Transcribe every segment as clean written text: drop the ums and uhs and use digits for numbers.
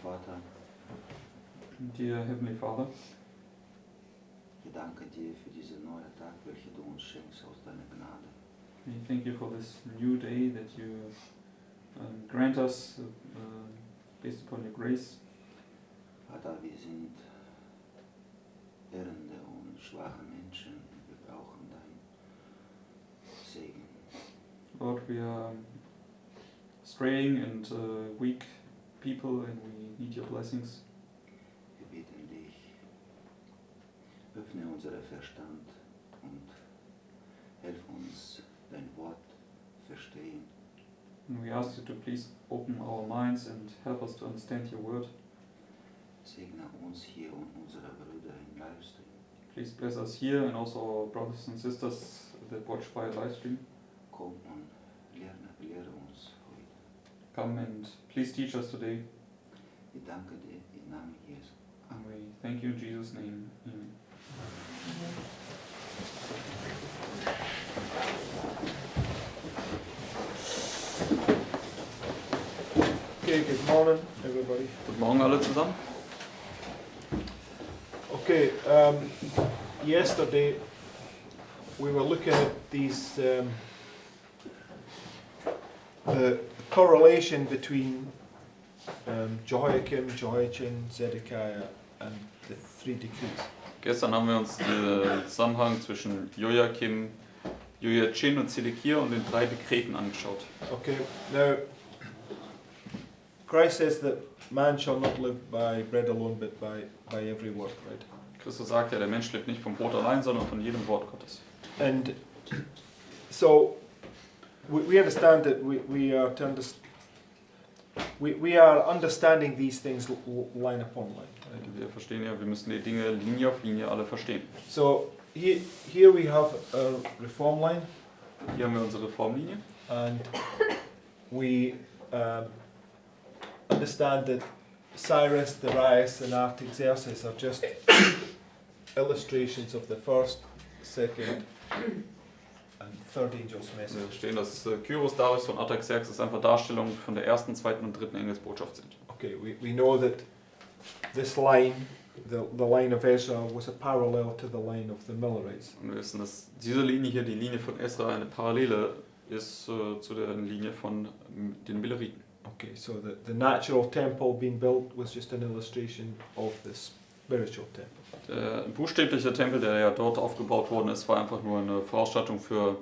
Vater, Dear Heavenly Father, ich danke dir für diesen neuen Tag, welchen du uns schenkst aus deiner Gnade. we thank you for this new day that you grant us based upon your grace. Vater, wir sind irrende und schwache Menschen und wir brauchen deinen Segen. Lord, we are straying and weak people and we need your blessings. Wir bitten dich, öffne unseren Verstand und hilf uns, dein Wort verstehen. And we ask you to please open our minds and help us to understand your word. Segne uns hier und unsere Brüder im Livestream. Please bless us here and also our brothers and sisters that watch via live stream. Komm und lehre uns heute. Come and please teach us today. Ich danke dir im Namen Jesu. And we thank you in Jesus' name. Amen. Okay, good morning, everybody. Guten Morgen alle zusammen. Okay, yesterday we were looking at these the correlation between Jehoiakim, Jehoiachin, Zedekiah, and the three decrees. Gestern haben wir uns den Zusammenhang zwischen Joachim, Joachim und Zedekia und den 3 Dekreten angeschaut. Okay, now Christ says that man shall not live by bread alone, but by every word, right? Christus sagt ja, der Mensch lebt nicht vom Brot allein, sondern von jedem Wort Gottes. And so we understand that we are to we are understanding these things line upon line. Right? Wir verstehen ja, wir müssen die Dinge Linie auf Linie alle verstehen. So here we have a reform line, Hier haben wir unsere Reformlinie. and we understand that Cyrus, Darius, and Artaxerxes are just illustrations of the first, second, and third angel's Wir message. verstehen, dass Kyros, Darius und Artaxerxes einfach Darstellungen von der ersten, zweiten und dritten Engelsbotschaft sind. Okay, we know that this line, the line of Ezra, was a parallel to the line of the Millerites. Und wir wissen, dass diese Linie hier, die Linie von Esra, eine Parallele ist zu der Linie von den Milleriten. Okay, so the natural temple being built was just an illustration of the spiritual temple. Der buchstäbliche Tempel, der ja dort aufgebaut worden ist, war einfach nur eine Vorausstattung für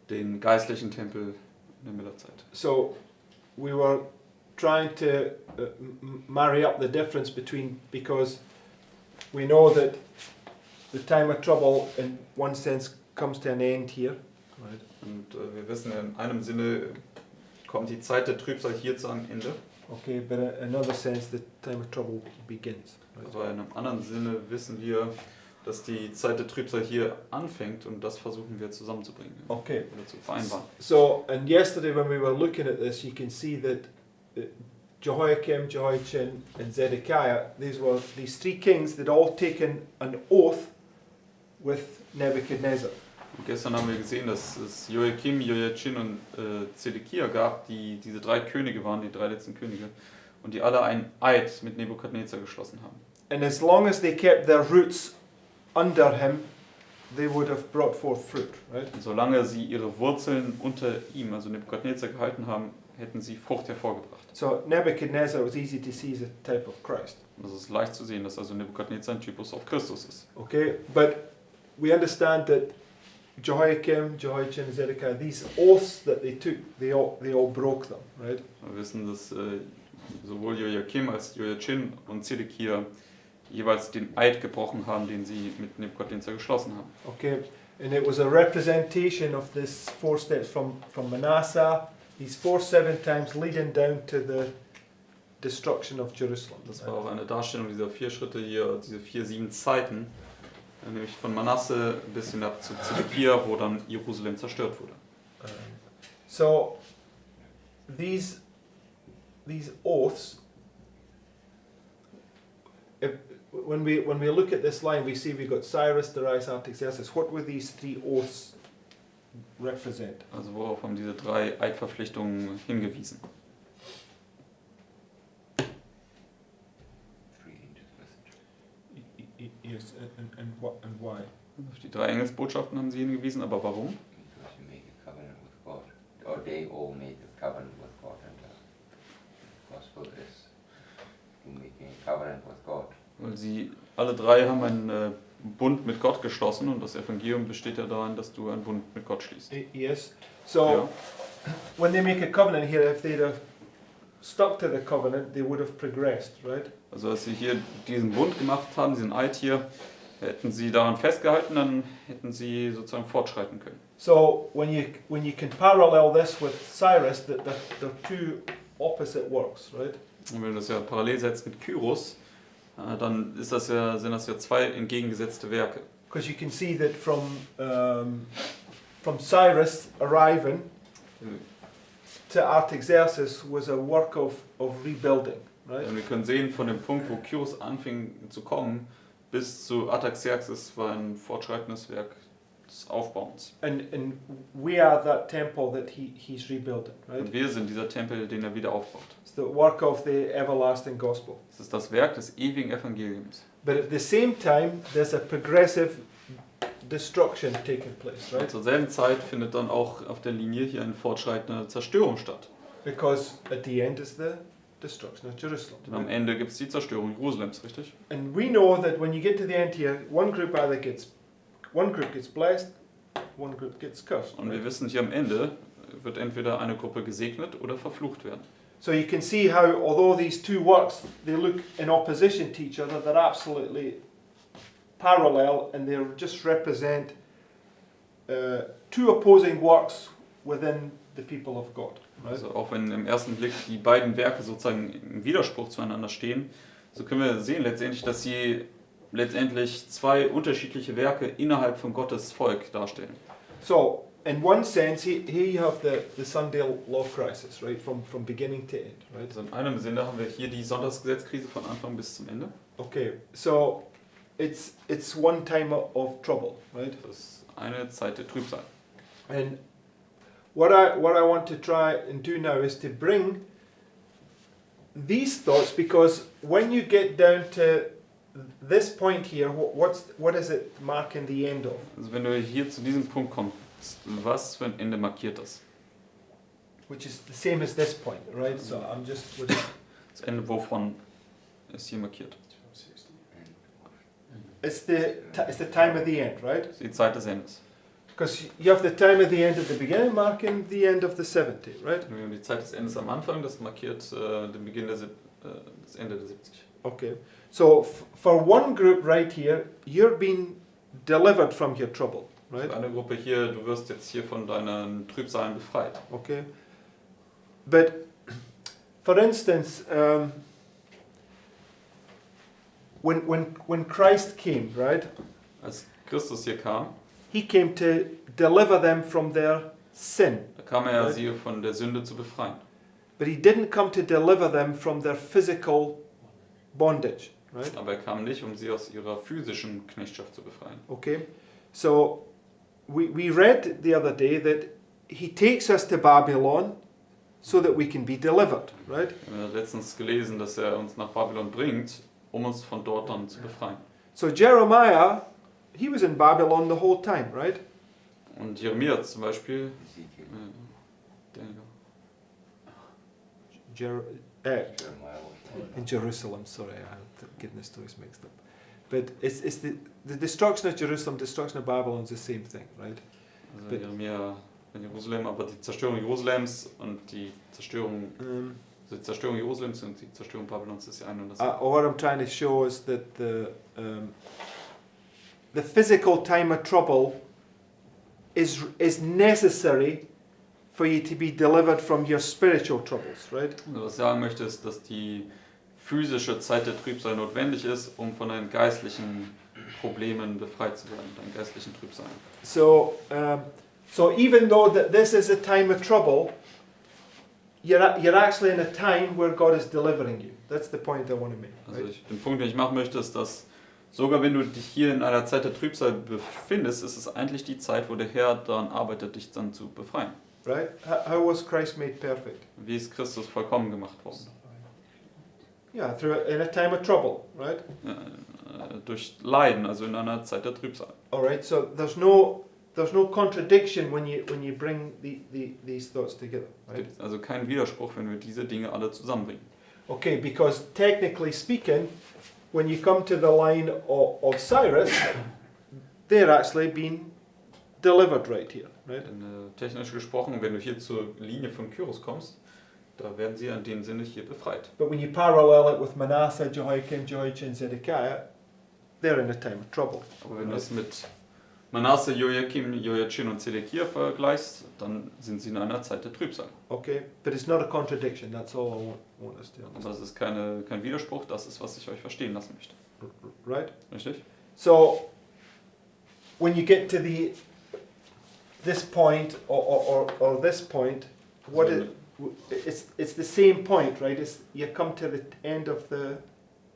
den geistlichen Tempel in der Millerzeit. So we were trying to marry up the difference between, because we know that the time of trouble in one sense comes to an end here, right? Und wir wissen, in einem Sinne kommt die Zeit der Trübsal hier zu einem Ende, Okay, but in another sense the time of trouble begins, right? aber in einem anderen Sinne wissen wir, dass die Zeit der Trübsal hier anfängt und das versuchen wir zusammenzubringen Okay. oder zu vereinbaren. So, and yesterday when we were looking at this, you can see that Jehoiakim, Jehoiachin, and Zedekiah, these 3 kings that all taken an oath with Nebuchadnezzar. Und gestern haben wir gesehen, dass es Joachim, Joachim und Zedekia gab, die diese 3 Könige waren, die 3 letzten Könige, und die alle einen Eid mit Nebukadnezar geschlossen haben. And as long as they kept their roots under him, they would have brought forth fruit, right? Und solange sie ihre Wurzeln unter ihm, also Nebukadnezar, gehalten haben, hätten sie Frucht hervorgebracht. So Nebuchadnezzar was easy to see as a type of Christ. Und es ist leicht zu sehen, dass also Nebukadnezar ein Typus auf Christus ist. Okay, but we understand that Jehoiakim, Jehoiachin, and Zedekiah, these oaths that they took, they all broke them, right? Wir wissen, dass sowohl Joachim als Joachim und Zedekia jeweils den Eid gebrochen haben, den sie mit Nebukadnezar geschlossen haben. Okay, and it was a representation of this 4 steps from Manasseh, these 4 times leading down to the destruction of Jerusalem. Das war auch eine Darstellung dieser 4 Schritte hier, diese 4 Zeiten, nämlich von Manasse bis hinab zu Zedekia, wo dann Jerusalem zerstört wurde. So these oaths, when we look at this line, we see we've got Cyrus, Darius, Artaxerxes. What were these 3 oaths represent? Also worauf haben diese 3 Eidverpflichtungen hingewiesen? Yes, and why? Auf die 3 Engelsbotschaften haben sie hingewiesen, aber warum? Because you make a covenant with God. Or they all made a covenant with God, and the gospel is you making a covenant with God. Weil sie alle 3 haben einen Bund mit Gott geschlossen und das Evangelium besteht ja darin, dass du einen Bund mit Gott schließt. Yes. So when they make a covenant here, if they'd have stuck to the covenant, they would have progressed, right? Also als sie hier diesen Bund gemacht haben, diesen Eid hier, hätten sie daran festgehalten, dann hätten sie sozusagen fortschreiten können. So when you can parallel this with Cyrus, that they're two opposite works, right? Und wenn du das ja parallel setzt mit Kyros, dann sind das ja 2 entgegengesetzte Werke. Because you can see that from Cyrus arriving to Artaxerxes was a work of rebuilding, right? Und wir können sehen, von dem Punkt, wo Kyros anfing zu kommen, bis zu Artaxerxes war ein fortschreitendes Werk des Aufbauens. And we are that temple that he's rebuilding, right? Und wir sind dieser Tempel, den er wieder aufbaut. It's the work of the everlasting gospel. Es ist das Werk des ewigen Evangeliums. But at the same time, there's a progressive destruction taking place, Und right? zur selben Zeit findet dann auch auf der Linie hier eine fortschreitende Zerstörung statt. Because at the end is the destruction of Jerusalem. Denn am Ende gibt es die Zerstörung Jerusalems, richtig? And we know that when you get to the end here, one group gets blessed, one group gets cursed. Und wir wissen, hier am Ende wird entweder eine Gruppe gesegnet oder verflucht werden. So you can see how, although these two works, they look in opposition to each other, they're absolutely parallel, and they just represent two opposing works within the people of God. Right? Also auch wenn im ersten Blick die beiden Werke sozusagen im Widerspruch zueinander stehen, so können wir sehen letztendlich, dass sie letztendlich 2 unterschiedliche Werke innerhalb von Gottes Volk darstellen. So, in one sense, here you have the Sunday law crisis, right, from beginning to end, right? Also in einem Sinne haben wir hier die Sonntagsgesetzkrise von Anfang bis zum Ende. Okay, so it's one time of trouble, right? Das ist eine Zeit der Trübsal. And what I want to try and do now is to bring these thoughts, because when you get down to this point here, what is it marking the end of? Also wenn du hier zu diesem Punkt kommst, was für ein Ende markiert das? Which is the same as this point, right? So I'm just... Das Ende wovon ist hier markiert? It's the time of the end, right? Das ist die Zeit des Endes. Because you have the time of the end at the beginning marking the end of the 70, right? Wir haben die Zeit des Endes am Anfang, das markiert den Beginn das Ende der 70. Okay. So for one group right here, you're being delivered from your trouble, right? Für eine Gruppe hier, du wirst jetzt hier von deinen Trübsalen befreit. Okay. But for instance, when Christ came, right? Als Christus hier kam, He came to deliver them from their sin. da kam er sie von der Sünde zu befreien. But he didn't come to deliver them from their physical bondage, right? Aber er kam nicht, um sie aus ihrer physischen Knechtschaft zu befreien. Okay. So we read the other day that he takes us to Babylon so that we can be delivered, right? Wir haben letztens gelesen, dass er uns nach Babylon bringt, um uns von dort dann zu befreien. So Jeremiah, he was in Babylon the whole time, right? Und Jeremia zum Beispiel, Ezekiel, Jeremiah was in Jerusalem, sorry, I'm getting the stories mixed up. But it's the destruction of Jerusalem, destruction of Babylon is the same thing, right? also Jeremia in Jerusalem, aber die Zerstörung Jerusalems und die Zerstörung Jerusalems und die Zerstörung Babylons ist ja ein und das. What I'm trying to show is that the physical time of trouble is necessary for you to be delivered from your spiritual troubles, right? Also was ich sagen möchte, ist, dass die physische Zeit der Trübsal notwendig ist, um von deinen geistlichen Problemen befreit zu werden, deinen geistlichen Trübsal. So even though that this is a time of trouble, you're actually in a time where God is delivering you. That's the point I want to make. Also Right? den Punkt, den ich machen möchte, ist, dass sogar wenn du dich hier in einer Zeit der Trübsal befindest, ist es eigentlich die Zeit, wo der Herr daran arbeitet, dich dann zu befreien. Right? How was Christ made perfect? Wie ist Christus vollkommen gemacht worden? Yeah, in a time of trouble, right? durch Leiden, also in einer Zeit der Trübsal. Alright, so there's no contradiction when you bring these thoughts together, Es right? gibt also keinen Widerspruch, wenn wir diese Dinge alle zusammenbringen. Okay, because technically speaking, when you come to the line of Cyrus, they're actually being delivered right here, right? Denn, technisch gesprochen, wenn du hier zur Linie von Kyros kommst, da werden sie in dem Sinne hier befreit. But when you parallel it with Manasseh, Jehoiakim, Jehoiachin, Zedekiah, they're in a time of trouble. Aber wenn du es mit Manasse, Joachim, Joachim und Zedekia vergleichst, dann sind sie in einer Zeit der Trübsal. Okay, but it's not a contradiction. That's all I want us to Und understand. das ist kein Widerspruch, das ist, was ich euch verstehen lassen möchte. Right? Richtig? So, when you get to this point or this point, it's the same point, right? You come to the end of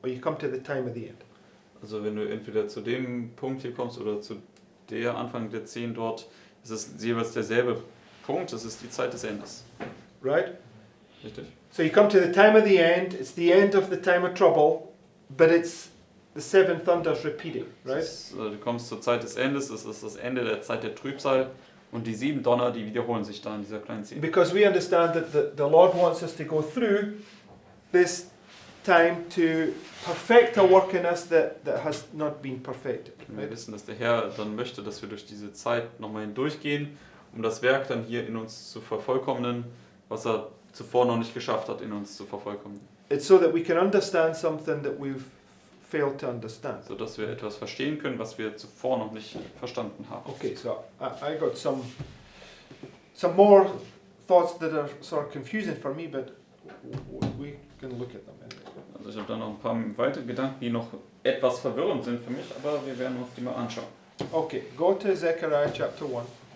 you come to the time of the end. Also wenn du entweder zu dem Punkt hier kommst oder zu der Anfang der 10 dort, ist es jeweils derselbe Punkt, das ist die Zeit des Endes. Right? Richtig? So you come to the time of the end, it's the end of the time of trouble, but it's the seven thunders repeating, right? Du kommst zur Zeit des Endes, das ist das Ende der Zeit der Trübsal und die 7 Donner, die wiederholen sich da in dieser kleinen Szene. Because we understand that the Lord wants us to go through this time to perfect a work in us that has not been perfected. Wir Right? wissen, dass der Herr dann möchte, dass wir durch diese Zeit nochmal hindurchgehen, um das Werk dann hier in uns zu vervollkommnen, was er zuvor noch nicht geschafft hat, in uns zu vervollkommnen. It's so that we can understand something that we've failed to understand. Sodass wir etwas verstehen können, was wir zuvor noch nicht verstanden haben. Okay, so I got some more thoughts that are sort of confusing for me, but we can look at them anyway. Also ich habe da noch ein paar weitere Gedanken, die noch etwas verwirrend sind für mich, aber wir werden uns die mal anschauen. Okay, go to Zechariah chapter 1.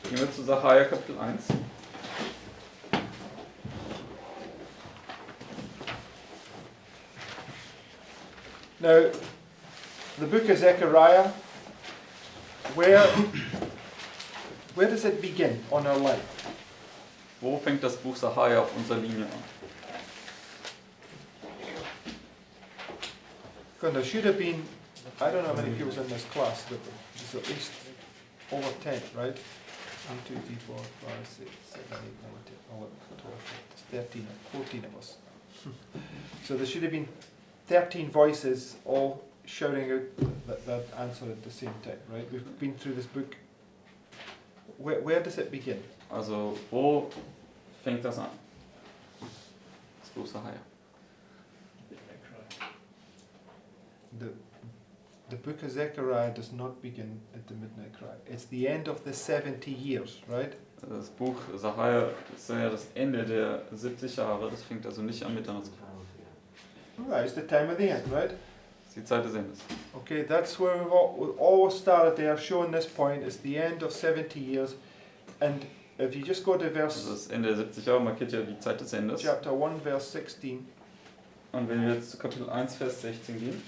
Gehen wir zu Sacharja Kapitel 1. Now, the book of Zechariah, where does it begin on our life? Wo fängt das Buch Sacharja auf unserer Linie an? Because there should have been, I don't know how many people in this class, but there's at least over 10, right? 1, 2, 3, 4, 5, 6, 7, 8, 9, 10, 11, 12, 13, 14 of us. So there should have been 13 voices all shouting out that answer at the same time, right? We've been through this book. Where does it begin? Also, wo fängt das an? Das Buch Sacharja. The book of Zechariah does not begin at the midnight cry. It's the end of the 70 years, right? Das Buch Sacharja ist ja das Ende der 70 Jahre, das fängt also nicht am Mitternachtscry. Right, it's the time of the end, right? Das ist die Zeit des Endes. Okay, that's where we've always started there, showing this point. It's the end of 70 years. And if you just go to Also das Ende der 70 Jahre markiert ja die Zeit des Endes. chapter 1, verse 16, Und wenn wir jetzt zu Kapitel 1, Vers 16 gehen,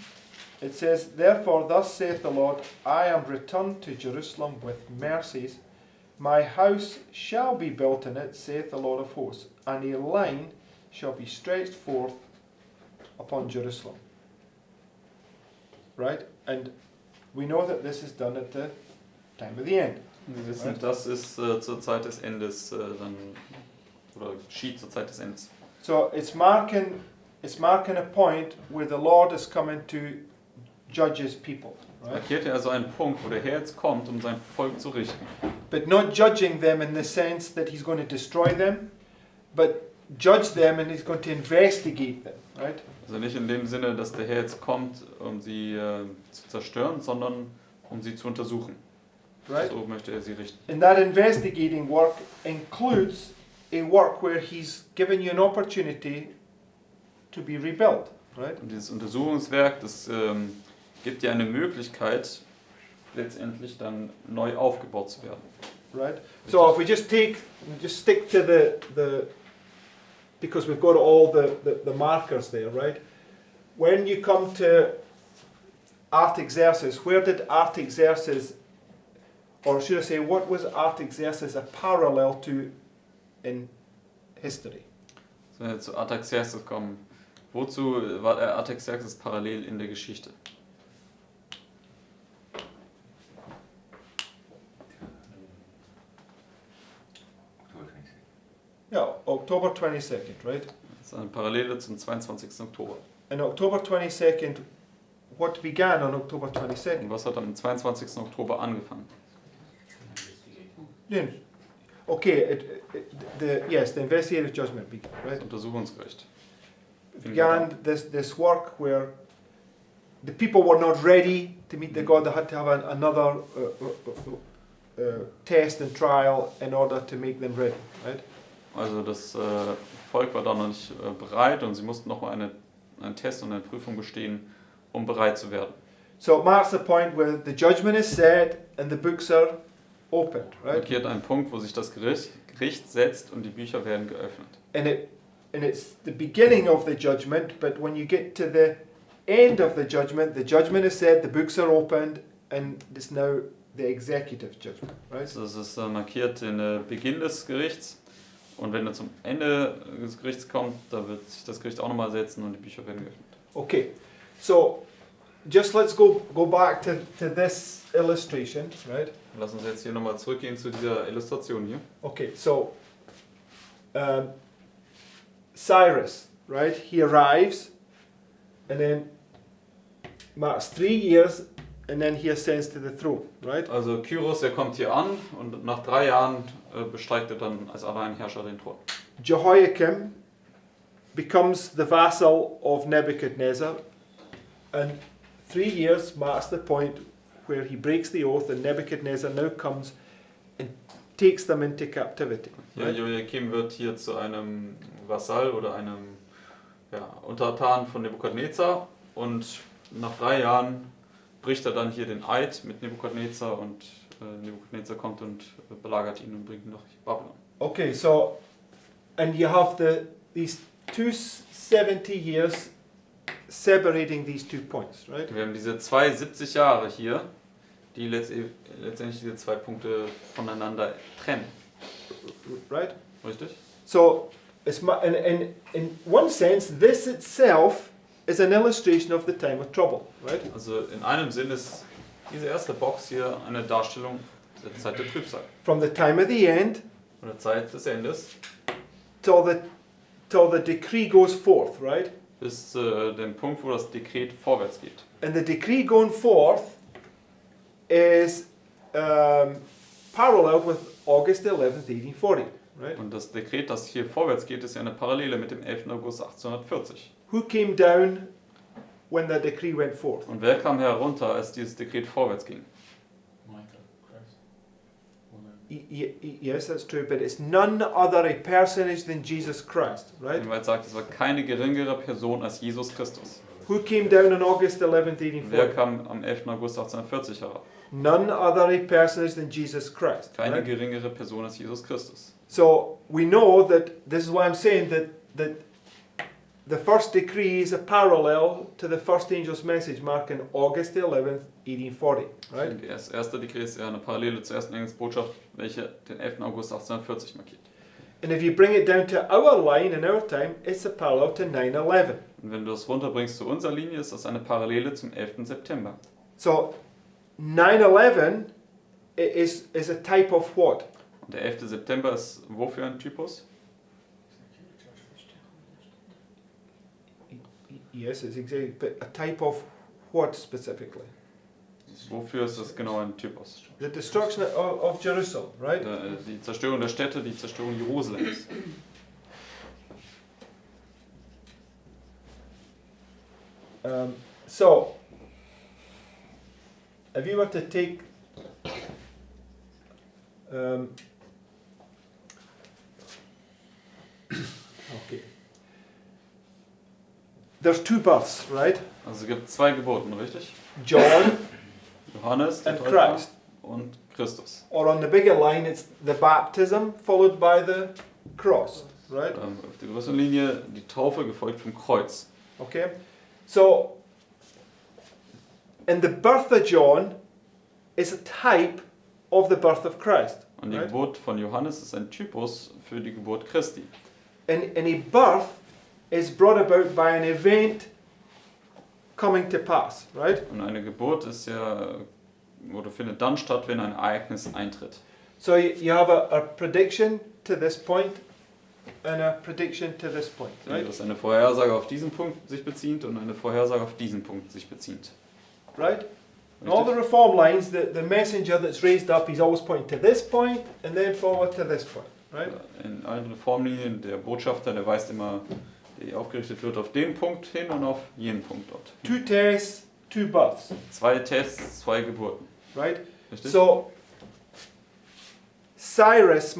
it says, Therefore thus saith the Lord, I am returned to Jerusalem with mercies. My house shall be built in it, saith the Lord of hosts, and a line shall be stretched forth upon Jerusalem. Right? And we know that this is done at the time of the end. wir wissen, das ist zur Zeit des Endes dann, oder geschieht zur Zeit des Endes. So it's marking a point where the Lord is coming to judge his people, right? Markiert er also einen Punkt, wo der Herr jetzt kommt, um sein Volk zu richten. But not judging them in the sense that he's going to destroy them, but judge them and he's going to investigate them, right? Also nicht in dem Sinne, dass der Herr jetzt kommt, um sie zu zerstören, sondern um sie zu untersuchen. Right? So möchte er sie richten. And that investigating work includes a work where he's given you an opportunity to be rebuilt, right? Und dieses Untersuchungswerk, das gibt dir eine Möglichkeit, letztendlich dann neu aufgebaut zu werden. Right? So if we just stick to the because we've got all the markers there, right? When you come to Artaxerxes, where did Artaxerxes, or should I say, what was Artaxerxes a parallel to in history? So, wenn wir zu Artaxerxes kommen, wozu war der Artaxerxes parallel in der Geschichte? Yeah, October 22nd, right? Das ist eine Parallele zum 22. Oktober. And October 22nd, what began on October Und 22nd? was hat am 22. Oktober angefangen? Yeah. Okay, the investigative judgment began, Das right? Untersuchungsgericht. Began this work where the people were not ready to meet the God. They had to have another test and trial in order to make them ready, right? Also das Volk war da noch nicht bereit und sie mussten nochmal einen Test und eine Prüfung bestehen, um bereit zu werden. So it marks the point where the judgment is set and the books are opened, right? Markiert einen Punkt, wo sich das Gericht setzt und die Bücher werden geöffnet. And it's the beginning of the judgment, but when you get to the end of the judgment is set, the books are opened, and it's now the executive judgment, right? Also es ist markiert den Beginn des Gerichts und wenn er zum Ende des Gerichts kommt, da wird sich das Gericht auch nochmal setzen und die Bücher werden geöffnet. Okay, so just let's go back to this illustration, right? Lass uns jetzt hier nochmal zurückgehen zu dieser Illustration hier. Okay, so Cyrus, right? He arrives, and then marks 3 years, and then he ascends to the throne, right? Also Kyros, der kommt hier an und nach 3 Jahren besteigt er dann als Alleinherrscher den Thron. Jehoiakim becomes the vassal of Nebuchadnezzar, and 3 years marks the point where he breaks the oath, and Nebuchadnezzar now comes and takes them into captivity. Ja, Right? Joachim wird hier zu einem Vasall oder einem Untertan von Nebukadnezar und nach 3 Jahren bricht er dann hier den Eid mit Nebukadnezar und Nebukadnezar kommt und belagert ihn und bringt ihn nach Babylon. Okay, so, and you have these 270 years separating these 2 points, right? Wir haben diese 70 Jahre hier, die letztendlich diese 2 Punkte voneinander trennen. Right? Richtig? So, in one sense, this itself is an illustration of the time of trouble, right? Also in einem Sinn ist diese erste Box hier eine Darstellung der Zeit der Trübsal. From the time of the end Oder Zeit des Endes till the decree goes forth, right? bis dem Punkt, wo das Dekret vorwärts geht. And the decree going forth is parallel with August 11th, 1840, right? Und das Dekret, das hier vorwärts geht, ist ja eine Parallele mit dem 11. August 1840. Who came down when the decree went forth? Und wer kam herunter, als dieses Dekret vorwärts ging? Yes, that's true, but it's none other a personage than Jesus Christ, right? Weil es sagt, es war keine geringere Person als Jesus Christus. Who came down on August 11th, Und wer 1840? kam am 11. August 1840 herab? None other a personage than Jesus Christ, Keine right? geringere Person als Jesus Christus. So we know that this is why I'm saying that the first decree is a parallel to the first angel's message, marking August 11th, 1840, right? Und das erste Dekret ist ja eine Parallele zur ersten Engelsbotschaft, welche den 11. August 1840 markiert. And if you bring it down to our line in our time, it's a parallel to 9/11. Und wenn du das runterbringst zu unserer Linie, ist das eine Parallele zum 11. September. So 9/11 is a type of what? Und der 11. September ist wofür ein Typus? Yes, it's exactly, but a type of what specifically? Wofür ist das genau ein Typus? The destruction of Jerusalem, right? Die Zerstörung der Städte, die Zerstörung Jerusalems. So, if you were to take okay, there's 2 births, right? Also es gibt 2 Geburten, richtig? John Johannes der and Täufer Christ. und Christus. Or on the bigger line, it's the baptism followed by the cross, right? Auf der größeren Linie die Taufe gefolgt vom Kreuz. Okay, so and the birth of John is a type of the birth of Christ, Und die right? Geburt von Johannes ist ein Typus für die Geburt Christi. And a birth is brought about by an event coming to pass, right? Und eine Geburt ist ja, oder findet dann statt, wenn ein Ereignis eintritt. So you have a prediction to this point, and a prediction to this point, right? Dass eine Vorhersage auf diesen Punkt sich bezieht und eine Vorhersage auf diesen Punkt sich bezieht. Right? In all the reform lines, the messenger that's raised up, he's always pointing to this point and then forward to this point, right? In allen Reformlinien, der Botschafter, der weist immer, der aufgerichtet wird, auf den Punkt hin und auf jenen Punkt dort. 2 tests, 2 births, 2 Tests, 2 Geburten. right? Richtig? So Cyrus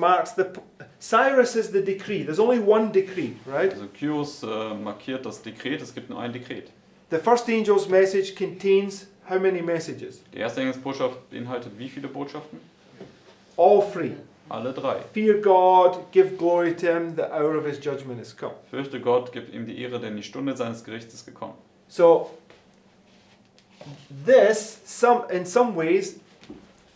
Cyrus is the decree. There's only one decree, right? Also Kyros markiert das Dekret, es gibt nur ein Dekret. The first angel's message contains how many messages? Die erste Engelsbotschaft beinhaltet wie viele Botschaften? All 3. Alle 3. Fear God, give glory to him, the hour of his judgment is come. Fürchte Gott, gib ihm die Ehre, denn die Stunde seines Gerichts ist gekommen. So this, in some ways,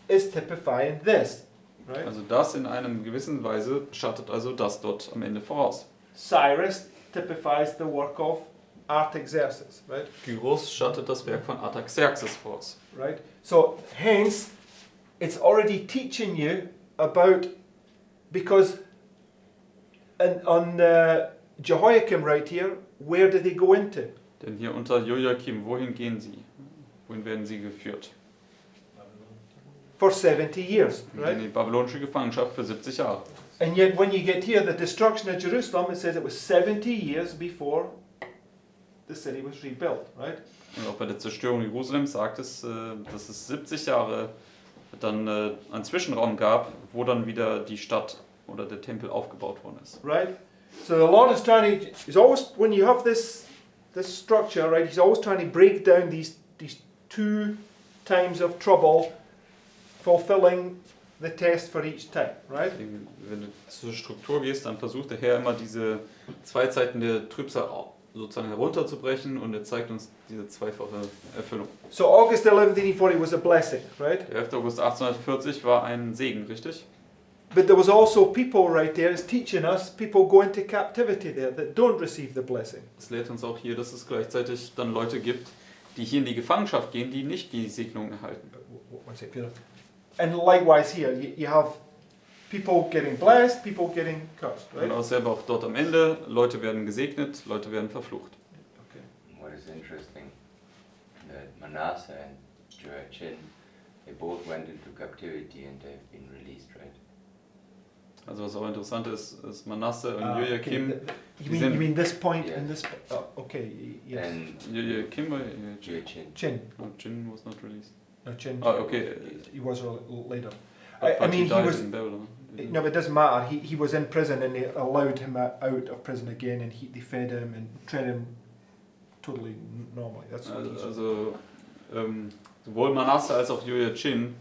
is typifying this, right? Also das in einer gewissen Weise schattet also das dort am Ende voraus. Cyrus typifies the work of Artaxerxes, right? Kyros schattet das Werk von Artaxerxes voraus. Right? So hence, it's already teaching you about, because on Jehoiakim right here, where do they go into? Denn hier unter Joachim, wohin gehen sie? Wohin werden sie geführt? For 70 years, In right? die babylonische Gefangenschaft für 70 Jahre. And yet when you get here, the destruction of Jerusalem, it says it was 70 years before the city was rebuilt, right? Und auch bei der Zerstörung Jerusalems sagt es, dass es 70 Jahre dann einen Zwischenraum gab, wo dann wieder die Stadt oder der Tempel aufgebaut worden ist. Right? So the Lord is trying to, he's always, when you have this structure, right, he's always trying to break down these 2 times of trouble, fulfilling the test for each time, right? Wenn du zur Struktur gehst, dann versucht der Herr immer diese 2 Zeiten der Trübsal sozusagen herunterzubrechen und er zeigt uns diese zweifache Erfüllung. So August 11, 1840 was a blessing, right? Der 11. August 1840 war ein Segen, richtig? But there was also people right there, it's teaching us, people go into captivity there that don't receive the blessing. Es lehrt uns auch hier, dass es gleichzeitig dann Leute gibt, die hier in die Gefangenschaft gehen, die nicht die Segnung erhalten. One sec, Peter. And likewise here, you have people getting blessed, people getting cursed, right? Und auch selber auch dort am Ende, Leute werden gesegnet, Leute werden verflucht. Okay. What is interesting, that Manasseh and Joachim, they both went into captivity and they've been released, right? Also was auch interessant ist, ist Manasse und Okay. Joachim. You mean this point Yes. and this? Okay, yes. And Joachim war Joachim. Chin. Jin was not released. No, Chin. Ah, okay. He was later. But I mean, he he died was. in Babylon. No, but it doesn't matter. He was in prison and they allowed him out of prison again, and they fed him and treated him totally normally. That's what he said. Also sowohl Manasse als auch Joachim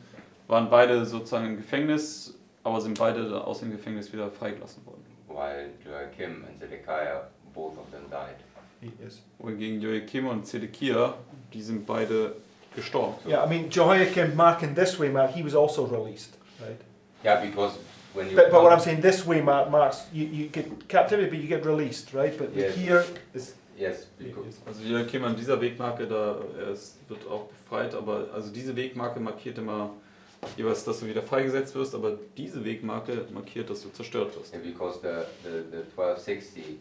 waren beide sozusagen im Gefängnis, aber sind beide aus dem Gefängnis wieder freigelassen worden. While Joachim and Zedekiah, both of them died. Yes. Wohingegen Joachim und Zedekia, die sind beide gestorben. Yeah, I mean Jehoiakim, Mark, in this way, Mark, he was also released, right? Yeah, because when you But what I'm saying, this way, Mark, you get captivity, but you get released, right? But Yes. here is. yes, because Also Joachim an dieser Wegmarke, da wird auch befreit, aber also diese Wegmarke markiert immer jeweils, dass du wieder freigesetzt wirst, aber diese Wegmarke markiert, dass du zerstört wirst. yeah, because the 1260,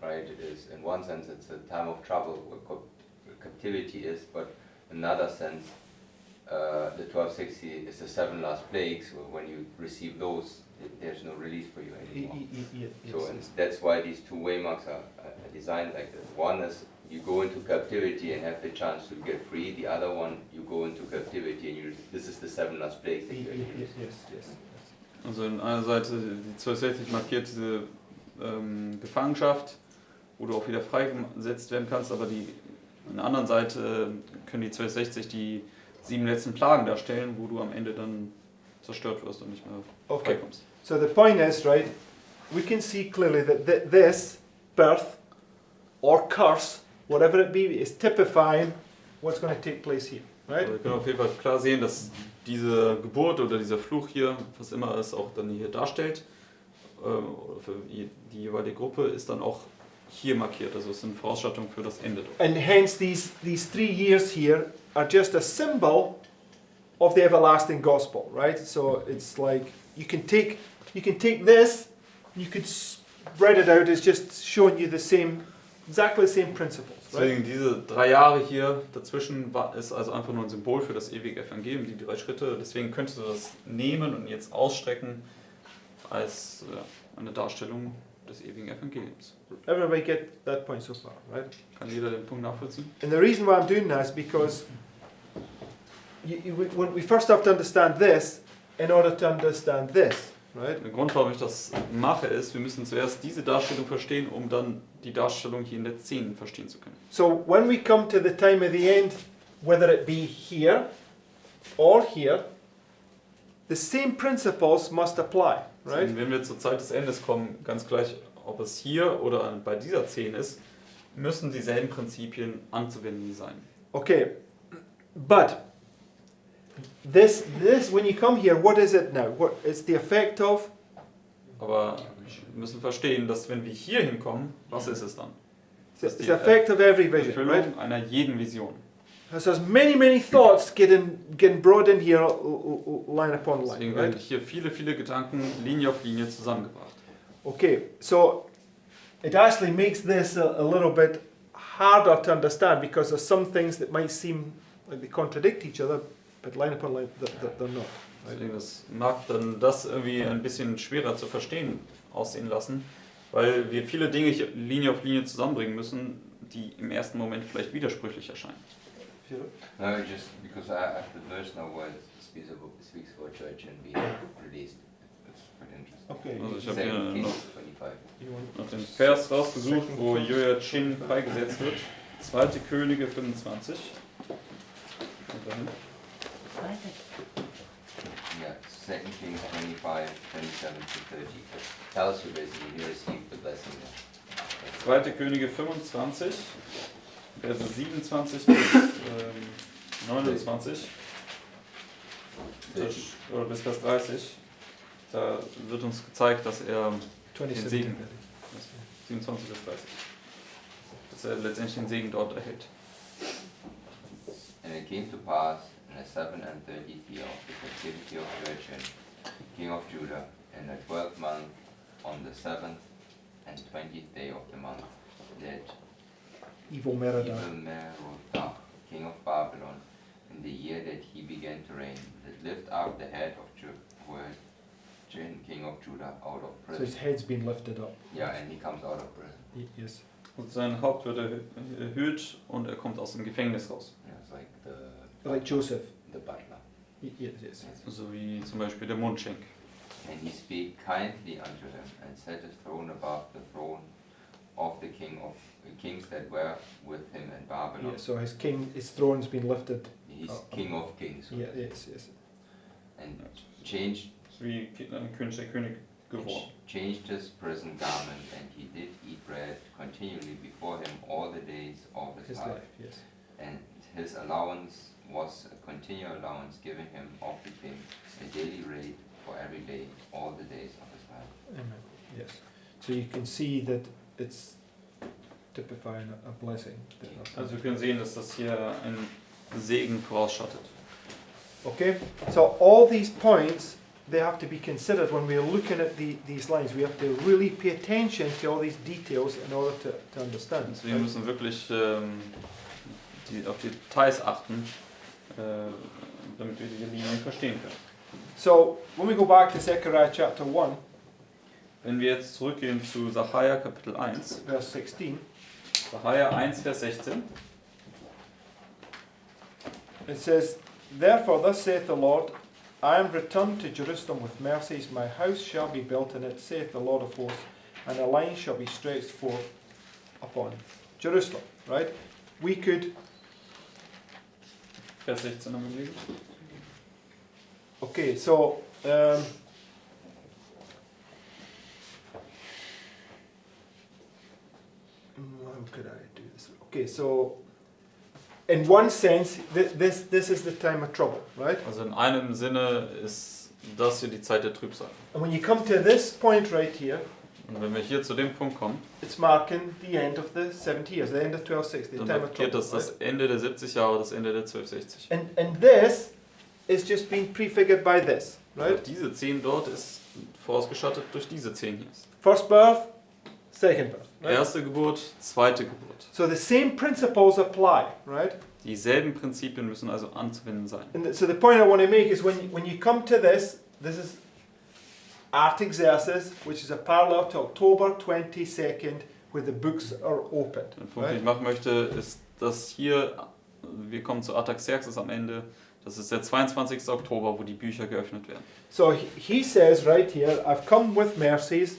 right, is in one sense it's a time of trouble where captivity is, but in another sense the 1260 is the 7 last plagues. When you receive those, there's no release for you anymore. So and that's why these 2 waymarks are designed like this. One is you go into captivity and have the chance to get free. The other one, you go into captivity and this is the 7 last plagues that you Yes. Also in einer Seite, die 1260 markiert diese Gefangenschaft, wo du auch wieder freigesetzt werden kannst, aber an der anderen Seite können die 1260 die 7 letzten Plagen darstellen, wo du am Ende dann zerstört wirst und nicht mehr freikommst. So the point is, right, we can see clearly that this birth or curse, whatever it be, is typifying what's going to take place here, right? Also wir können auf jeden Fall klar sehen, dass diese Geburt oder dieser Fluch hier, was immer es auch dann hier darstellt, oder für die jeweilige Gruppe, ist dann auch hier markiert. Also es sind Voraussetzungen für das Ende. And hence these 3 years here are just a symbol of the everlasting gospel, right? So it's like you can take this, you could read it out is just showing you exactly the same principles, right? Deswegen diese 3 Jahre hier dazwischen ist also einfach nur ein Symbol für das ewige Evangelium, die 3 Schritte. Deswegen könntest du das nehmen und jetzt ausstrecken als eine Darstellung des ewigen Evangeliums. Everybody get that point so far, right? Kann jeder den Punkt nachvollziehen? And the reason why I'm doing that is because we first have to understand this in order to understand this, right? Der Grund, warum ich das mache, ist, wir müssen zuerst diese Darstellung verstehen, um dann die Darstellung hier in der 10 verstehen zu können. So when we come to the time of the end, whether it be here or here, the same principles must apply, right? Deswegen, wenn wir zur Zeit des Endes kommen, ganz gleich, ob es hier oder bei dieser 10 ist, müssen dieselben Prinzipien anzuwenden sein. Okay, but this when you come here, what is it now? What is the effect of? Aber wir müssen verstehen, dass wenn wir hier hinkommen, was ist es dann? It's the effect of every vision, Erfüllung right? einer jeden Vision. So there's many thoughts getting brought in here, line upon line, Deswegen werden right? hier viele Gedanken Linie auf Linie zusammengebracht. Okay, so it actually makes this a little bit harder to understand because there's some things that might seem like they contradict each other, but line upon line they're not. Deswegen das mag dann das irgendwie ein bisschen schwerer zu verstehen aussehen lassen, weil wir viele Dinge hier Linie auf Linie zusammenbringen müssen, die im ersten Moment vielleicht widersprüchlich erscheinen. No, just because I have the verse now where it speaks about church and being released. That's quite interesting. Okay. Also ich habe hier 2 Kings noch 25. den Vers rausgesucht, wo Joachim freigesetzt wird. 2. Könige 25. Und dahin. Yeah, 2 Kings 25, 27 to 30. Tells you basically he received the blessing there. 2. Könige 25, Verse 27 bis 29. Oder bis Vers 30. Da wird uns gezeigt, dass er den Segen, 27 bis 30, dass er letztendlich den Segen dort erhält. And it came to pass in the 37th year of the captivity of Joachim, king of Judah, in the 12th month, on the 7th and 20th day of the month, that Evil Merodach. Merodach, king of Babylon, in the year that he began to reign, that lift up the head of Joachim, king of Judah, out of So his prison. head's been lifted up. Yeah, and he comes out of prison. Yes. Und sein Haupt wird erhöht und er kommt aus dem Gefängnis raus. Yeah, it's like Like Joseph. the butler. Yes. So wie zum Beispiel der Mundschenk. And he spake kindly unto him, and set his throne above the throne of the kings that were with him in Babylon. Yeah, so his throne's been lifted. He's Oh. king of kings. Yeah, yes. And changed Wie ein König der König geworden. changed his prison garment, and he did eat bread continually before him all the days of his His life. life, yes. And his allowance was a continual allowance given him of the king, a daily rate for every day, all the days of his life. Amen. Yes. So you can see that it's typifying a blessing. Also wir können sehen, dass das hier ein Segen vorausschattet. Okay, so all these points, they have to be considered when we're looking at these lines. We have to really pay attention to all these details in order to understand. Also wir müssen wirklich auf die Details achten, damit wir diese Linien verstehen können. So when we go back to Zechariah chapter 1, Wenn wir jetzt zurückgehen zu Sacharja Kapitel 1, verse 16, Sacharja 1, Vers 16, it says, "Therefore thus saith the Lord, I am returned to Jerusalem with mercies, my house shall be built in it, saith the Lord of hosts, and a line shall be stretched forth upon Jerusalem." Right? We could, Vers 16 haben wir gelesen. okay, so how could I do this? Okay, so in one sense, this is the time of trouble, right? Also in einem Sinne ist das hier die Zeit der Trübsal. And when you come to this point right here, Und wenn wir hier zu dem Punkt kommen, it's marking the end of the 70 years, the end of 1260, the dann time of markiert trouble. das das Ende der 70 Jahre, das Ende der 1260. And this is just being prefigured by this, right? Diese 10 dort ist vorausgeschattet durch diese 10 hier. First birth, second birth. Right? Erste Geburt, zweite Geburt. So the same principles apply, right? Dieselben Prinzipien müssen also anzuwenden sein. And so the point I want to make is when you come to this is Artaxerxes, which is a parallel to October 22nd, where the books are opened. Der Punkt, den ich machen möchte, ist, dass hier, wir kommen zu Artaxerxes am Ende, das ist der 22. Oktober, wo die Bücher geöffnet werden. So he says right here, I've come with mercies,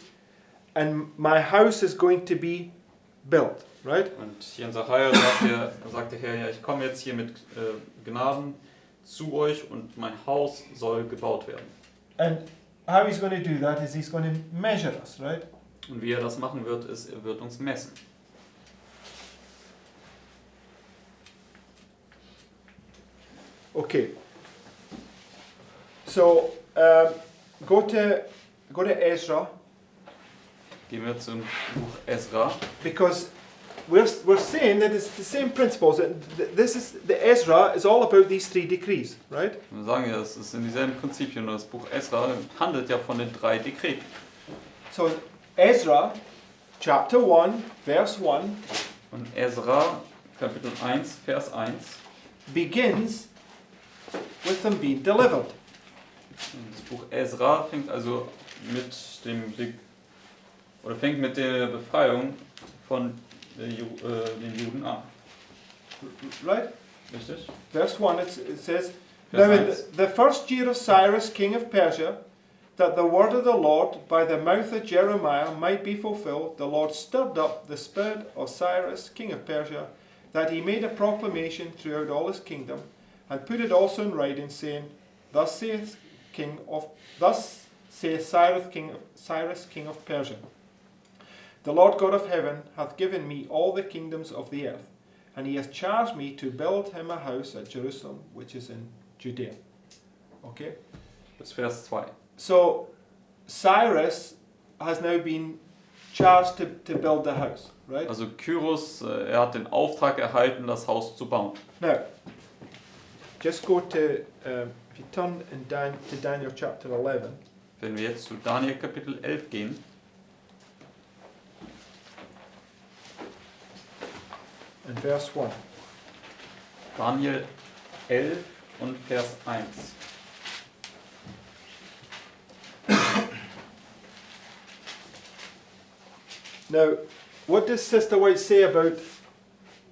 and my house is going to be built, right? Und hier in Sacharja sagt der Herr, ja, ich komme jetzt hier mit Gnaden zu euch und mein Haus soll gebaut werden. And how he's going to do that is he's going to measure us, right? Und wie er das machen wird, ist, er wird uns messen. Okay. So go to Ezra, Gehen wir zum Buch Esra. because we're saying that it's the same principles. This is the Ezra is all about these 3 decrees, right? Wir sagen ja, es sind dieselben Prinzipien und das Buch Esra handelt ja von den 3 Dekreten. So Ezra, chapter 1, verse 1, Und Esra, Kapitel 1, Vers 1, begins with them being delivered. das Buch Esra fängt also mit fängt mit der Befreiung von den Juden an. Right? Richtig? Verse 1, it says, Vers Now in 1. the first year of Cyrus, king of Persia, that the word of the Lord by the mouth of Jeremiah might be fulfilled, the Lord stirred up the spirit of Cyrus, king of Persia, that he made a proclamation throughout all his kingdom, and put it also in writing, saying, Thus saith Cyrus, king of Persia, the Lord God of heaven hath given me all the kingdoms of the earth, and he hath charged me to build him a house at Jerusalem, which is in Judea. Okay? Bis Vers 2. So Cyrus has now been charged to build the house, right? Also Kyros, er hat den Auftrag erhalten, das Haus zu bauen. Now, just go to, if you turn to Daniel chapter 11, Wenn wir jetzt zu Daniel Kapitel 11 gehen, and verse 1. Daniel 11 und Vers 1. Now, what does Sister White say about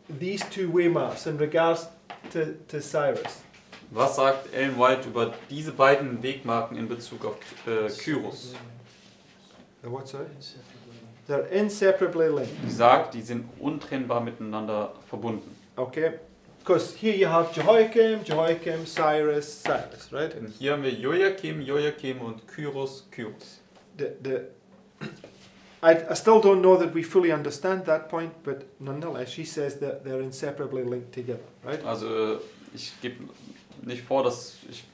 these 2 waymarks in regards to Cyrus? Was sagt Ellen White über diese beiden Wegmarken in Bezug auf Kyros? The what, sorry? They're inseparably linked. Sie sagt, die sind untrennbar miteinander verbunden. Okay? Because here you have Jehoiakim, Cyrus, right? Denn hier haben wir Joachim und Kyros. I still don't know that we fully understand that point, but nonetheless, she says that they're inseparably linked together, right? Also ich gebe nicht vor, dass ich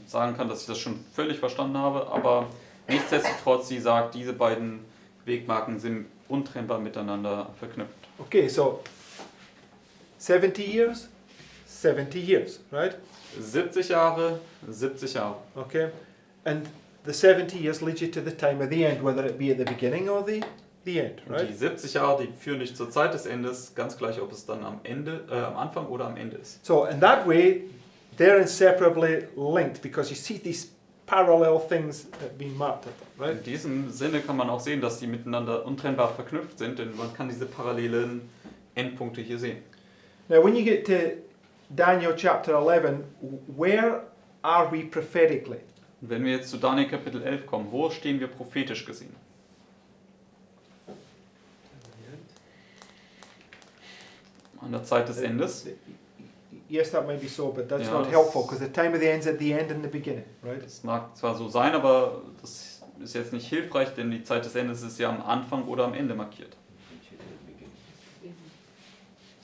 sagen kann, dass ich das schon völlig verstanden habe, aber nichtsdestotrotz, sie sagt, diese beiden Wegmarken sind untrennbar miteinander verknüpft. Okay, so 70 years, 70 years, right? 70 Jahre, 70 Jahre. Okay, and the 70 years leads you to the time of the end, whether it be at the beginning or the end, Und right? die 70 Jahre, die führen dich zur Zeit des Endes, ganz gleich, ob es dann am Anfang oder am Ende ist. So in that way, they're inseparably linked because you see these parallel things being marked at them, right? In diesem Sinne kann man auch sehen, dass die miteinander untrennbar verknüpft sind, denn man kann diese parallelen Endpunkte hier sehen. Now, when you get to Daniel chapter 11, where are we prophetically? Und wenn wir jetzt zu Daniel Kapitel 11 kommen, wo stehen wir prophetisch gesehen? An der Zeit des Endes. Yes, that may be so, but that's Ja, not das- helpful because the time of the end is at the end and the beginning, right? Das mag zwar so sein, aber das ist jetzt nicht hilfreich, denn die Zeit des Endes ist ja am Anfang oder am Ende markiert.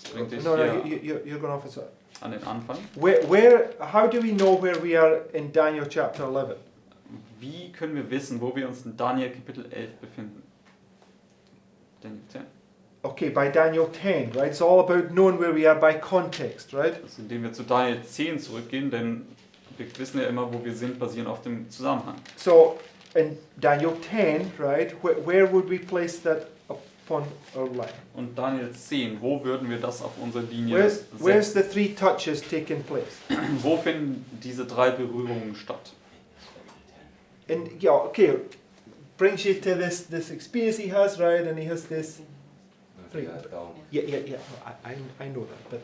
Das bringt dich No, hier you're going off as well. an den Anfang. How do we know where we are in Daniel chapter 11? Wie können wir wissen, wo wir uns in Daniel Kapitel 11 befinden? Daniel 10. Okay, by Daniel 10, right? It's all about knowing where we are by context, right? Also indem wir zu Daniel 10 zurückgehen, denn wir wissen ja immer, wo wir sind, basierend auf dem Zusammenhang. So in Daniel 10, right, where would we place that upon our line. Und Daniel 10, wo würden wir das auf unsere Linie Where's setzen? the three touches taking place? Wo finden diese 3 Berührungen statt? And yeah, okay, brings you to this experience he has, right? And he has this. Ja, down. Yeah. I know that, but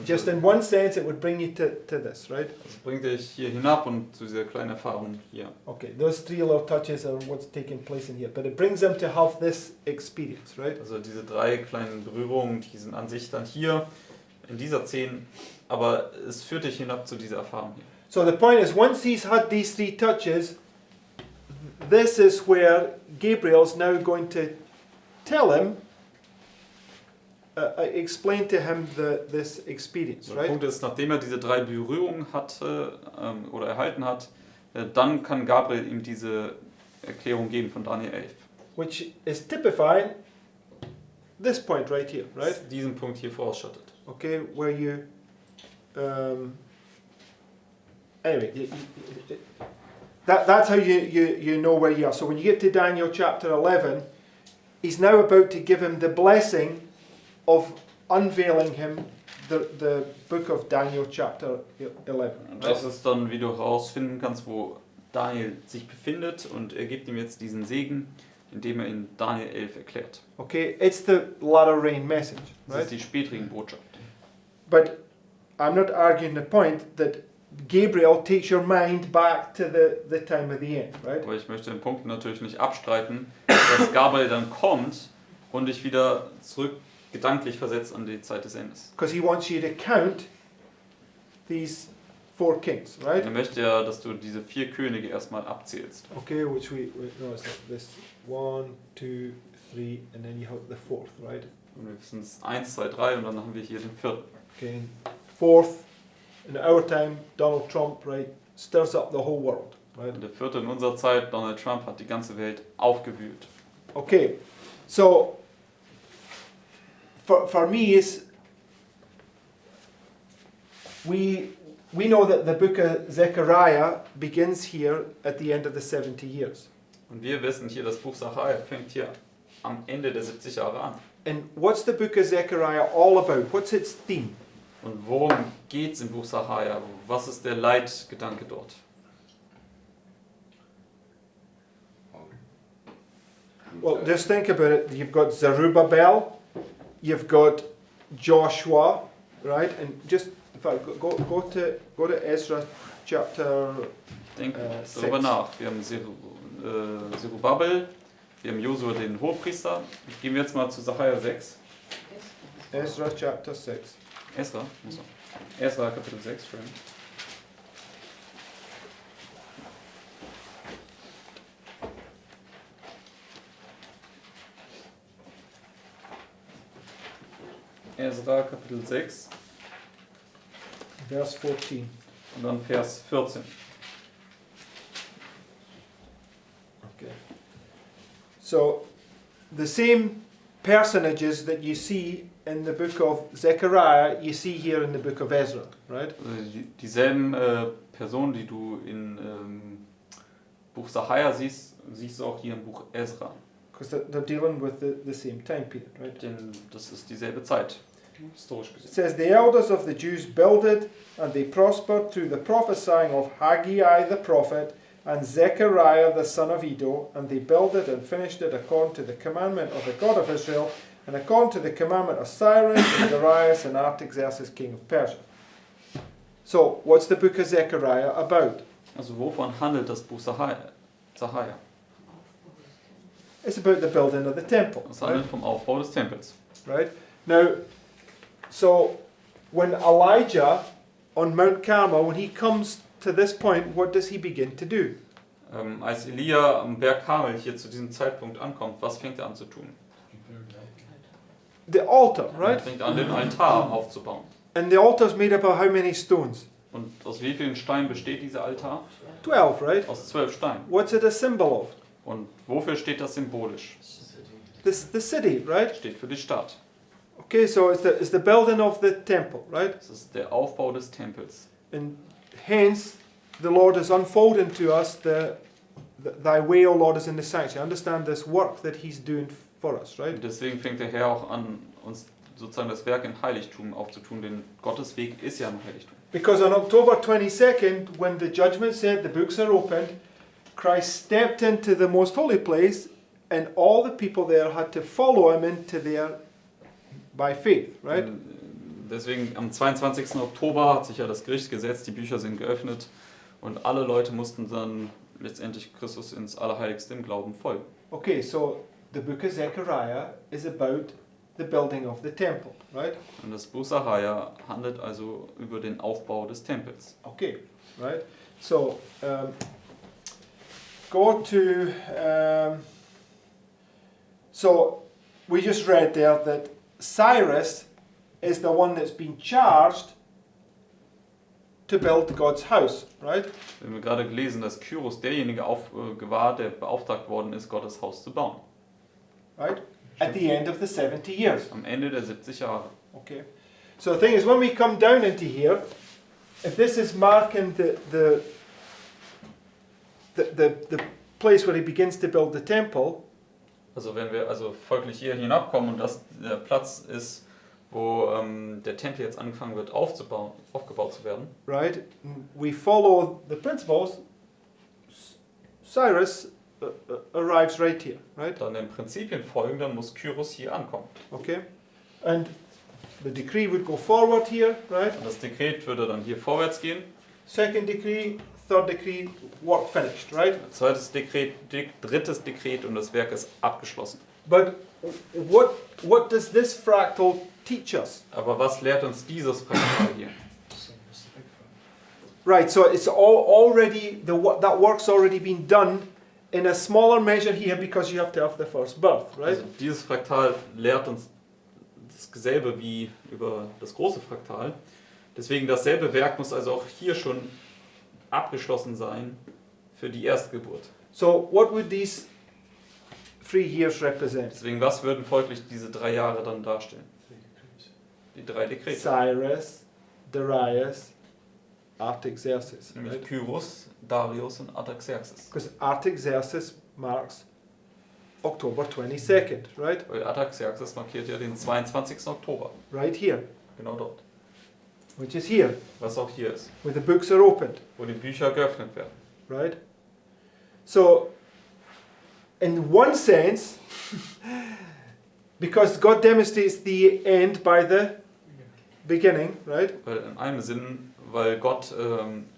just in one sense, it would bring you to this, right? Das bringt dich hier hinab und zu dieser kleinen Erfahrung hier. Okay, those three little touches are what's taking place in here, but it brings them to have this experience, right? Also diese 3 kleinen Berührungen, die sind an sich dann hier in dieser 10, aber es führt dich hinab zu dieser Erfahrung hier. So the point is, once he's had these three touches, this is where Gabriel's now going to tell him, explain to him this experience, Der right? Punkt ist, nachdem er diese 3 Berührungen hatte oder erhalten hat, dann kann Gabriel ihm diese Erklärung geben von Daniel 11. Which is typifying this point right here, right? Das diesen Punkt hier vorausschattet. Okay, where you, anyway, that's how you know where you are. So when you get to Daniel chapter 11, he's now about to give him the blessing of unveiling him the book of Daniel chapter 11. Und das ist dann, wie du herausfinden kannst, wo Daniel sich befindet, und er gibt ihm jetzt diesen Segen, indem er in Daniel 11 erklärt. Okay, it's the latter rain message, Das right? ist die Spätregenbotschaft. But I'm not arguing the point that Gabriel takes your mind back to the time of the end, right? Aber ich möchte den Punkt natürlich nicht abstreiten, dass Gabriel dann kommt und dich wieder zurück gedanklich versetzt an die Zeit des Endes. Because he wants you to count these 4 kings, right? Er möchte ja, dass du diese 4 Könige erstmal abzählst. Okay, which we no, it's like this 1, 2, 3, and then you have the 4th, right? Und wir wissen es 1, 2, 3 und dann haben wir hier den 4. Okay, and 4th in our time, Donald Trump, right, stirs up the whole world, right? Und der 4. in unserer Zeit, Donald Trump, hat die ganze Welt aufgewühlt. Okay, so for me is we know that the book of Zechariah begins here at the end of the 70 years. Und wir wissen hier, das Buch Sacharja fängt hier am Ende der 70 Jahre an. And what's the book of Zechariah all about? What's its theme? Und worum geht es im Buch Sacharja? Was ist der Leitgedanke dort? Well, just think about it. You've got Zerubbabel, you've got Joshua, right? And just in fact, go to Ezra chapter. Denk 6. darüber nach. Wir haben Zerubbabel, wir haben Josua den Hohepriester. Gehen wir jetzt mal zu Sacharja 6. Ezra chapter 6. Ezra Kapitel 6, schön. Ezra Kapitel 6 Verse 14. und dann Vers 14. Okay. So, the same personages that you see in the book of Zechariah, you see here in the book of Ezra, right? Also dieselben Personen, die du in Buch Sacharja siehst, siehst du auch hier im Buch Ezra. Because they're dealing with the same time period, right? Denn das ist dieselbe Zeit, historisch It gesehen. says, the elders of the Jews builded, and they prospered through the prophesying of Haggai the prophet, and Zechariah the son of Iddo, and they builded and finished it according to the commandment of the God of Israel, and according to the commandment of Cyrus and Darius and Artaxerxes king of Persia. So, what's the book of Zechariah about? Also wovon handelt das Buch Sacharja? It's about the building of the temple. Es handelt vom Aufbau des Tempels. Right? Now, so when Elijah on Mount Carmel, when he comes to this point, what does he begin to do? Als Elia am Berg Karmel hier zu diesem Zeitpunkt ankommt, was fängt er an zu tun? The altar, Er right? fängt an, den Altar aufzubauen. And the altar is made up of how many stones? Und aus wie vielen Steinen besteht dieser Altar? 12, right? Aus 12 Steinen. What's it a symbol of? Und wofür steht das symbolisch? The city, right? Steht für die Stadt. Okay, so it's the building of the temple, right? Das ist der Aufbau des Tempels. And hence the Lord is unfolding to us thy way, O Lord, is in the sanctuary. Understand this work that He's doing for us, right? Und deswegen fängt der Herr auch an, uns sozusagen das Werk im Heiligtum aufzutun, denn Gottes Weg ist ja im Heiligtum. Because on October 22nd, when the judgment said the books are opened, Christ stepped into the most holy place and all the people there had to follow him into there by faith, right? Deswegen am 22. Oktober hat sich ja das Gericht gesetzt, die Bücher sind geöffnet und alle Leute mussten dann letztendlich Christus ins Allerheiligste im Glauben folgen. Okay, so the book of Zechariah is about the building of the temple, right? Und das Buch Sacharja handelt also über den Aufbau des Tempels. Okay, right? So, go to, so we just read there that Cyrus is the one that's been charged to build God's house, right? Wir haben gerade gelesen, dass Kyros derjenige war, der beauftragt worden ist, Gottes Haus zu bauen. Right? At the end of the 70 years. Am Ende der 70 Jahre. Okay. So the thing is, when we come down into here, if this is marking the place where he begins to build the temple, Also wenn wir also folglich hier hinabkommen und das der Platz ist, wo der Tempel jetzt angefangen wird aufgebaut zu werden, right? We follow the principles. Cyrus arrives right here, right? dann den Prinzipien folgen, dann muss Kyros hier ankommen. Okay, and the decree would go forward here, right? Und das Dekret würde dann hier vorwärts gehen. Second decree, third decree, work finished, right? Zweites Dekret, drittes Dekret und das Werk ist abgeschlossen. But what does this fractal teach us? Aber was lehrt uns dieses Fraktal hier? Right, so it's already that work's already been done in a smaller measure here because you have to have the first birth, right? Also dieses Fraktal lehrt uns dasselbe wie über das große Fraktal. Deswegen dasselbe Werk muss also auch hier schon abgeschlossen sein für die Erstgeburt. So what would these 3 years represent? Deswegen, was würden folglich diese 3 Jahre dann darstellen? Die 3 Dekrete. Cyrus, Darius, Artaxerxes, Nämlich right? Kyros, Darius und Artaxerxes. Because Artaxerxes marks October 22nd, right? Weil Artaxerxes markiert ja den 22. Oktober. Right here, Genau dort. which is here, Was auch hier ist. where the books are opened, Wo die Bücher geöffnet werden. right? So, in one sense, because God demonstrates the end by the beginning, right? Weil in einem Sinn, weil Gott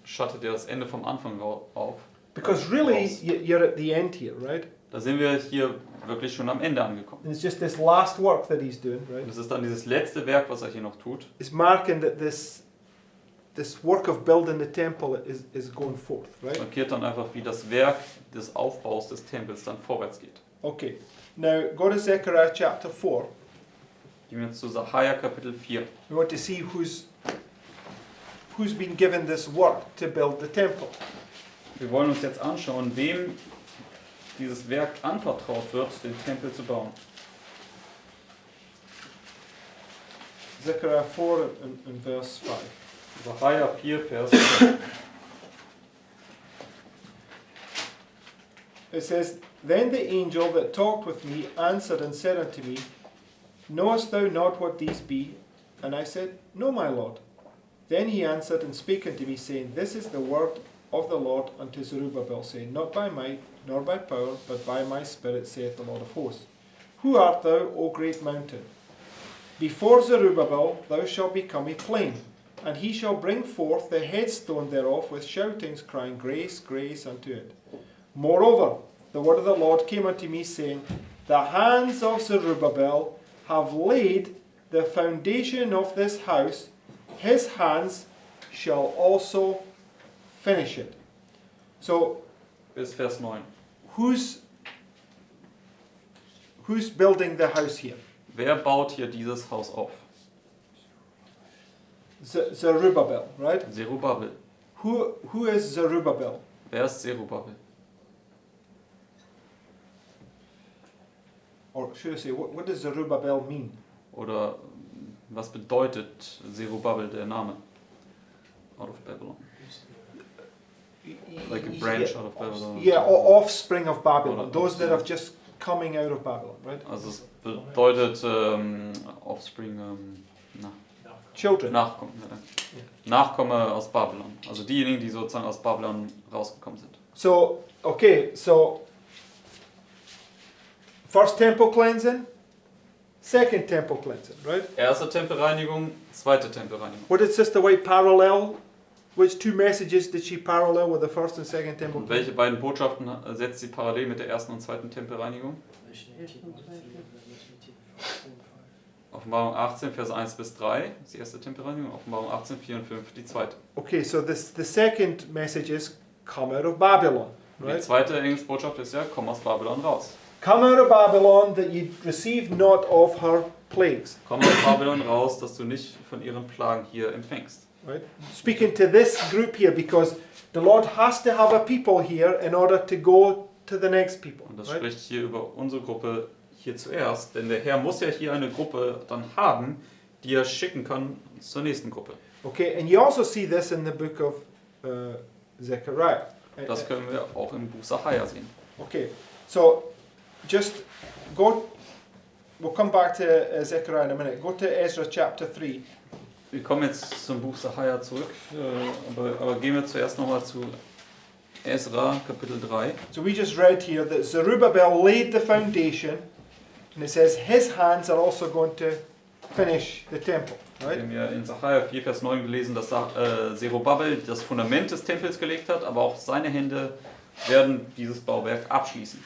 schattet ja das Ende vom Anfang auf. Because really, Raus. you're at the end here, right? Da sind wir hier wirklich schon am Ende angekommen. And it's just this last work that he's doing, right? Und es ist dann dieses letzte Werk, was er hier noch tut. It's marking that this work of building the temple is going forth, right? Markiert dann einfach, wie das Werk des Aufbaus des Tempels dann vorwärts geht. Okay. Now go to Zechariah chapter 4. Gehen wir jetzt zu Sacharja Kapitel 4. We want to see who's been given this work to build the temple. Wir wollen uns jetzt anschauen, wem dieses Werk anvertraut wird, den Tempel zu bauen. Zechariah 4 and verse 5. Sacharja 4, Vers 5. It says, Then the angel that talked with me answered and said unto me, Knowest thou not what these be? And I said, No, my Lord. Then he answered and spake unto me, saying, This is the word of the Lord unto Zerubbabel, saying, Not by might, nor by power, but by my spirit, saith the Lord of hosts. Who art thou, O great mountain? Before Zerubbabel thou shalt become a plain, and he shall bring forth the headstone thereof with shoutings, crying, Grace, grace unto it. Moreover, the word of the Lord came unto me, saying, The hands of Zerubbabel have laid the foundation of this house, his hands shall also finish it. So, Bis Vers 9. who's building the house here? Wer baut hier dieses Haus auf? Zerubbabel, right? Zerubbabel. Who is Zerubbabel? Wer ist Zerubbabel? Or should I say, what does Zerubbabel mean? Oder was bedeutet Zerubbabel, der Name? Out of Babylon. Like a branch out of Babylon. Yeah, offspring of Babylon. Or- Those that have just coming out of Babylon, right? Also es bedeutet Offspring, Children. Nachkommen. Nachkomme aus Babylon. Also diejenigen, die sozusagen aus Babylon rausgekommen sind. So, okay, so first temple cleansing, second temple cleansing, right? Erste Tempelreinigung, zweite Tempelreinigung. What did Sister White parallel? Which two messages did she parallel with the first and second temple Und cleansing? welche beiden Botschaften setzt sie parallel mit der ersten und zweiten Tempelreinigung? Offenbarung 18, Vers 1 bis 3, ist die erste Tempelreinigung. Offenbarung 18, 4 und 5, die zweite. Okay, so the second message is come out of Babylon, Und die right? zweite Engelsbotschaft ist ja, komm aus Babylon raus. Come out of Babylon that ye receive not of her plagues. Komm aus Babylon raus, dass du nicht von ihren Plagen hier empfängst. Right? Speaking to this group here because the Lord has to have a people here in order to go to the next people. Und das Right? spricht hier über unsere Gruppe hier zuerst, denn der Herr muss ja hier eine Gruppe dann haben, die er schicken kann zur nächsten Gruppe. Okay, and you also see this in the book of Zechariah. Das können wir auch im Buch Sacharja sehen. Okay, so just go, we'll come back to Zechariah in a minute. Go to Ezra chapter 3. Wir kommen jetzt zum Buch Sacharja zurück, aber gehen wir zuerst nochmal zu Ezra, Kapitel 3. So we just read here that Zerubbabel laid the foundation, and it says his hands are also going to finish the temple, Wir right? haben ja in Sacharja 4, Vers 9 gelesen, dass Zerubbabel das Fundament des Tempels gelegt hat, aber auch seine Hände werden dieses Bauwerk abschließen.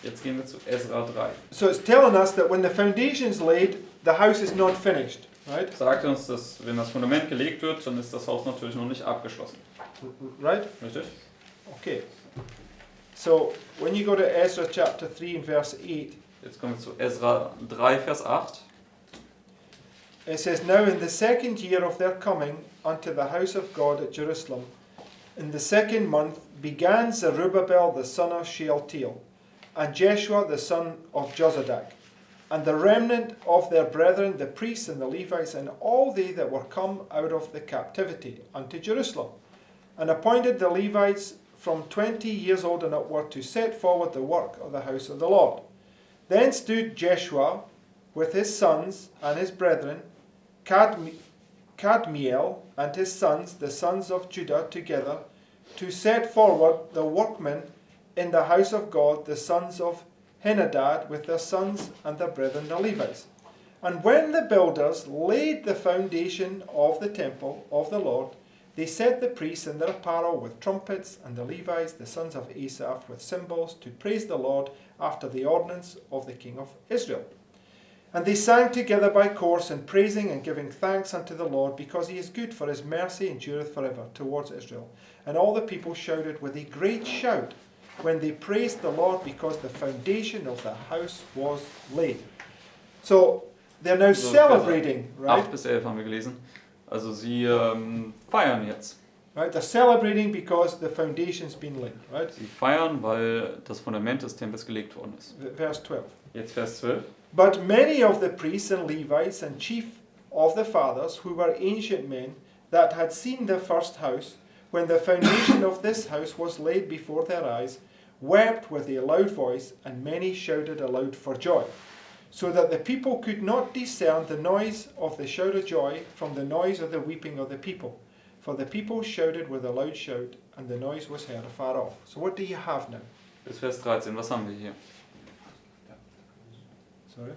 Jetzt gehen wir zu Ezra 3. So it's telling us that when the foundation's laid, the house is not finished, right? Sagt uns, dass wenn das Fundament gelegt wird, dann ist das Haus natürlich noch nicht abgeschlossen. Right? Richtig? Okay. So when you go to Ezra chapter 3 and verse 8, Jetzt kommen wir zu Ezra 3, Vers 8. it says, Now in the second year of their coming unto the house of God at Jerusalem, in the second month began Zerubbabel the son of Shealtiel, and Jeshua the son of Jozadak, and the remnant of their brethren, the priests and the Levites, and all they that were come out of the captivity unto Jerusalem, and appointed the Levites from 20 years old and upward to set forward the work of the house of the Lord. Then stood Jeshua with his sons and his brethren, Kadmiel and his sons, the sons of Judah, together, to set forward the workmen in the house of God, the sons of Henadad, with their sons and their brethren the Levites. And when the builders laid the foundation of the temple of the Lord, they set the priests in their apparel with trumpets, and the Levites, the sons of Asaph, with cymbals, to praise the Lord after the ordinance of the king of Israel. And they sang together by course, in praising and giving thanks unto the Lord, because he is good, for his mercy endureth forever towards Israel. And all the people shouted with a great shout when they praised the Lord, because the foundation of the house was laid. So they're now So, celebrating, right? 8 bis 11 haben wir gelesen. Also sie feiern jetzt. Right? They're celebrating because the foundation's been laid, right? Sie feiern, weil das Fundament des Tempels gelegt worden ist. Verse 12. Jetzt Vers 12. But many of the priests and Levites and chief of the fathers, who were ancient men, that had seen the first house, when the foundation of this house was laid before their eyes, wept with a loud voice, and many shouted aloud for joy, so that the people could not discern the noise of the shout of joy from the noise of the weeping of the people. For the people shouted with a loud shout, and the noise was heard afar off. So what do you have now? Bis Vers 13. Was haben wir hier? Sorry?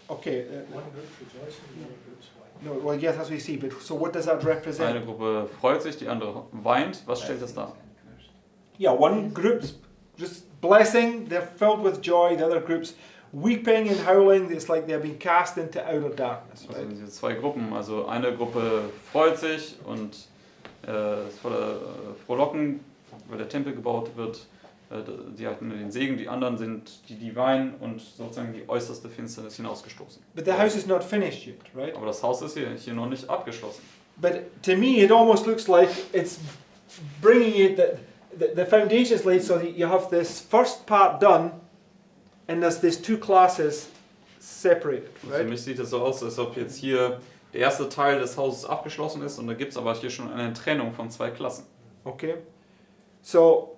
Okay. No, well, yes, as we see, but so what does that Eine represent? Gruppe freut sich, die andere weint. Was stellt das dar? Yeah, one group's just blessing, they're filled with joy. The other group's weeping and howling. It's like they're being cast into outer darkness, Also right? diese zwei Gruppen. Also eine Gruppe freut sich und ist voller Frohlocken, weil der Tempel gebaut wird. Die hatten den Segen, die anderen sind die weinen und sozusagen die äußerste Finsternis hinausgestoßen. But the house is not finished yet, right? Aber das Haus ist hier noch nicht abgeschlossen. But to me, it almost looks like it's bringing it that the foundation is laid so that you have this first part done, and there's these two classes separated, Und für right? mich sieht es so aus, als ob jetzt hier der erste Teil des Hauses abgeschlossen ist und da gibt es aber hier schon eine Trennung von zwei Klassen. Okay. So,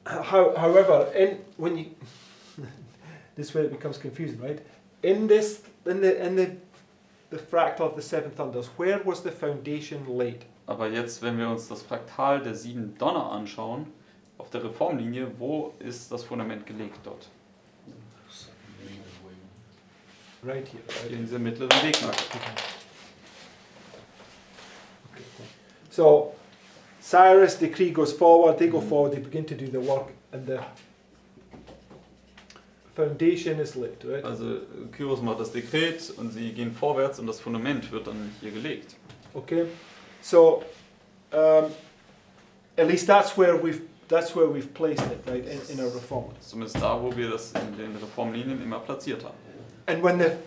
however, when you this is where it becomes confusing, right? In the fractal of the seven thunders, where was the foundation laid? Aber jetzt, wenn wir uns das Fraktal der 7 Donner anschauen, auf der Reformlinie, wo ist das Fundament gelegt dort? Right here. Right? Hier in dieser mittleren Wegmarke. So, Cyrus' decree goes forward, they go forward, they begin to do the work, and the foundation is laid, right? Also Kyros macht das Dekret und sie gehen vorwärts und das Fundament wird dann hier gelegt. Okay, so at least that's where we've placed it, right, in our reform. Zumindest da, wo wir das in den Reformlinien immer platziert haben. And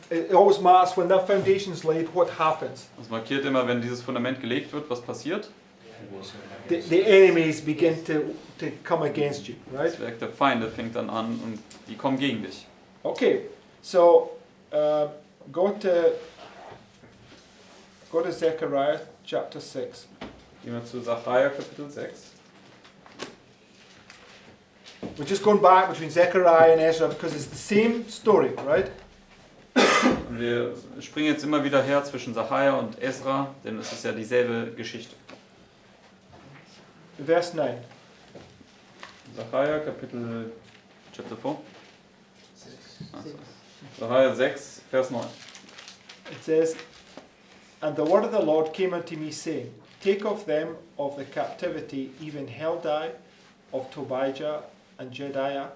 it always matters when that foundation is laid, what happens? Das markiert immer, wenn dieses Fundament gelegt wird, was passiert? The enemies begin to come against you, right? Das Werk der Feinde fängt dann an und die kommen gegen dich. Okay, so go to Zechariah chapter 6. Gehen wir zu Sacharja Kapitel 6. We're just going back between Zechariah and Ezra because it's the same story, right? Und wir springen jetzt immer wieder her zwischen Sacharja und Ezra, denn es ist ja dieselbe Geschichte. Verse 9. Sacharja Kapitel Chapter 4. Sacharja 6, Vers 9. It says, And the word of the Lord came unto me, saying, Take of them of the captivity even Heldai of Tobijah and Jediah,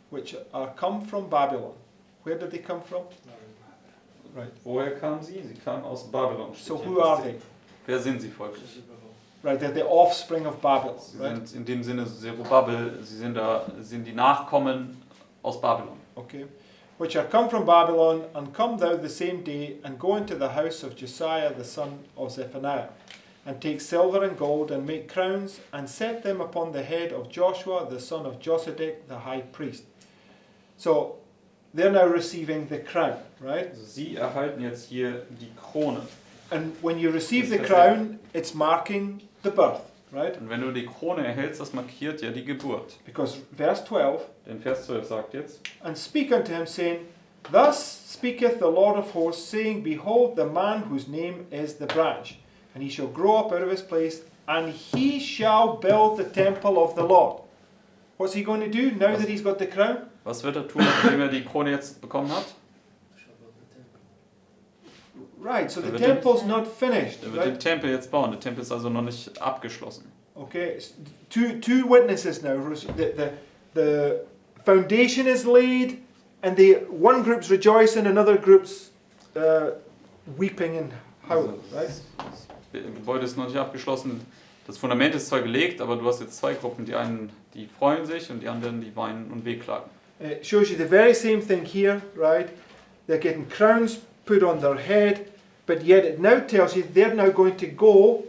which are come from Babylon. Where did they come from? Right. Woher kamen sie? Sie kamen aus Babylon. So who are they? Wer sind sie folglich? Right, they're the offspring of Babylon. Sie Right? sind in dem Sinne Zerubabel, sie sind die Nachkommen aus Babylon. Okay. Which are come from Babylon, and come thou the same day, and go into the house of Josiah the son of Zephaniah, and take silver and gold, and make crowns, and set them upon the head of Joshua the son of Josedek the high priest. So they're now receiving the crown, right? Also sie erhalten jetzt hier die Krone. And when you receive the crown, it's marking the birth, right? Und wenn du die Krone erhältst, das markiert ja die Geburt. Because verse 12, Denn Vers 12 sagt jetzt, and speak unto him, saying, Thus speaketh the Lord of hosts, saying, Behold, the man whose name is the branch, and he shall grow up out of his place, and he shall build the temple of the Lord. What's he going to do now that he's got the crown? was wird er tun, nachdem die Krone jetzt bekommen hat? Right, so the wird temple's not finished. Er wird den Right? Tempel jetzt bauen. Der Tempel ist also noch nicht abgeschlossen. Okay, two witnesses now. The foundation is laid, and one group's rejoicing, another group's weeping and howling. Right? Das Gebäude ist noch nicht abgeschlossen. Das Fundament ist zwar gelegt, aber du hast jetzt zwei Gruppen. Die einen, die freuen sich und die anderen, die weinen und wehklagen. It shows you the very same thing here, right? They're getting crowns put on their head, but yet it now tells you they're now going to go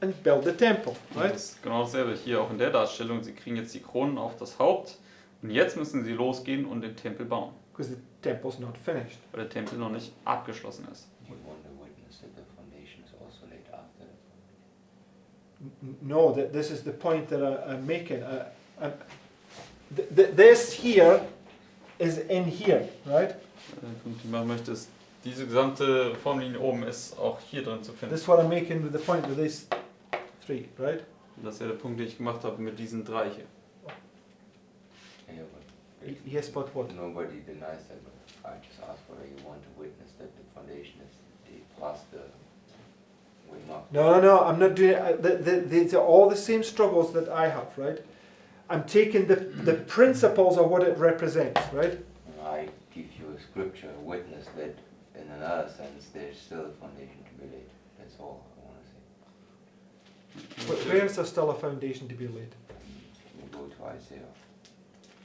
and build the temple, right? Das ist genau dasselbe hier auch in der Darstellung. Sie kriegen jetzt die Kronen auf das Haupt und jetzt müssen sie losgehen und den Tempel bauen, Because the temple's not finished. weil der Tempel noch nicht abgeschlossen ist. You want to witness that the foundation is also laid after it. No, this is the point that I'm making. This here is in here, right? Der Punkt, den man möchte, ist, diese gesamte Reformlinie oben ist auch hier drin zu finden. This is what I'm making with the point with these three, right? Und das ist ja der Punkt, den ich gemacht habe mit diesen drei hier. Yeah, but Yes, but what? nobody denies that. But I just asked whether you want to witness that the foundation is past the wing up. No, I'm not doing it. These are all the same struggles that I have, right? I'm taking the principles of what it represents, right? I give you a scripture, a witness that in another sense there's still a foundation to be laid. That's all I want to say. Where is there still a foundation to be laid? We go to Isaiah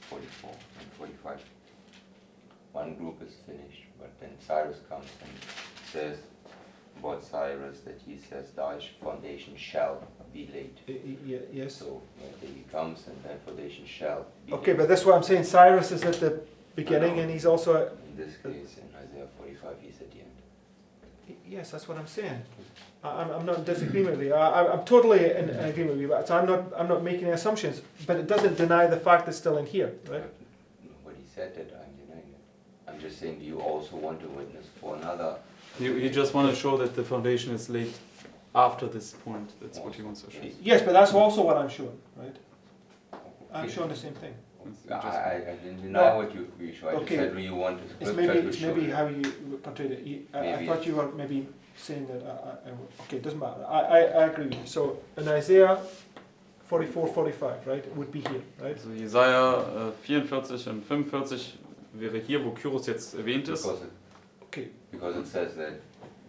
44 and 45. One group is finished, but then Cyrus comes and says about Cyrus that he says thy foundation shall be laid. Yes. So he comes and that foundation shall be Okay, laid. but that's what I'm saying. Cyrus is at the beginning, and he's also. In this case, in Isaiah 45, he's at the end. Yes, that's what I'm saying. I'm not in disagreement with you. I'm totally in agreement with you. But I'm not making any assumptions. But it doesn't deny the fact it's still in here, right? Nobody said that I'm denying it. I'm just saying, do you also want to witness for another? You just want to show that the foundation is laid after this point. That's what he wants to show. Yes, but that's also what I'm showing, right? I'm showing the same thing. I didn't deny what you showed. I Okay. just said, do you want to It's scripture to maybe show it? how you portrayed it. I Maybe thought it's- you were maybe saying that. Okay, it doesn't matter. I agree with you. So in Isaiah 44, 45, right? It would be here, right? Also Jesaja 44 und 45 wäre hier, wo Kyros jetzt erwähnt ist. Okay. Because it says that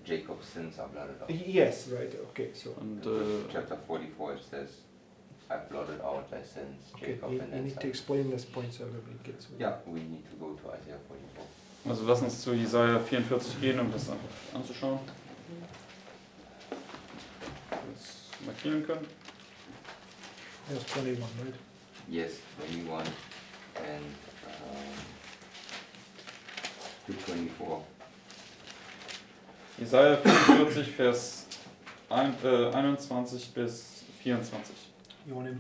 Jacob's sins are blotted out. Yes, right. Okay, so. Und Chapter 44 it says, I blotted out thy sins, Okay, Jacob you and need his to sons. explain this point so everybody gets it. Yeah, we need to go to Isaiah 44. also lass uns zu Jesaja 44 gehen, um das einfach anzuschauen. Das markieren können. There's 21, right? Yes, 21 and to 24. Jesaja 44, Vers 21 bis 24. You want to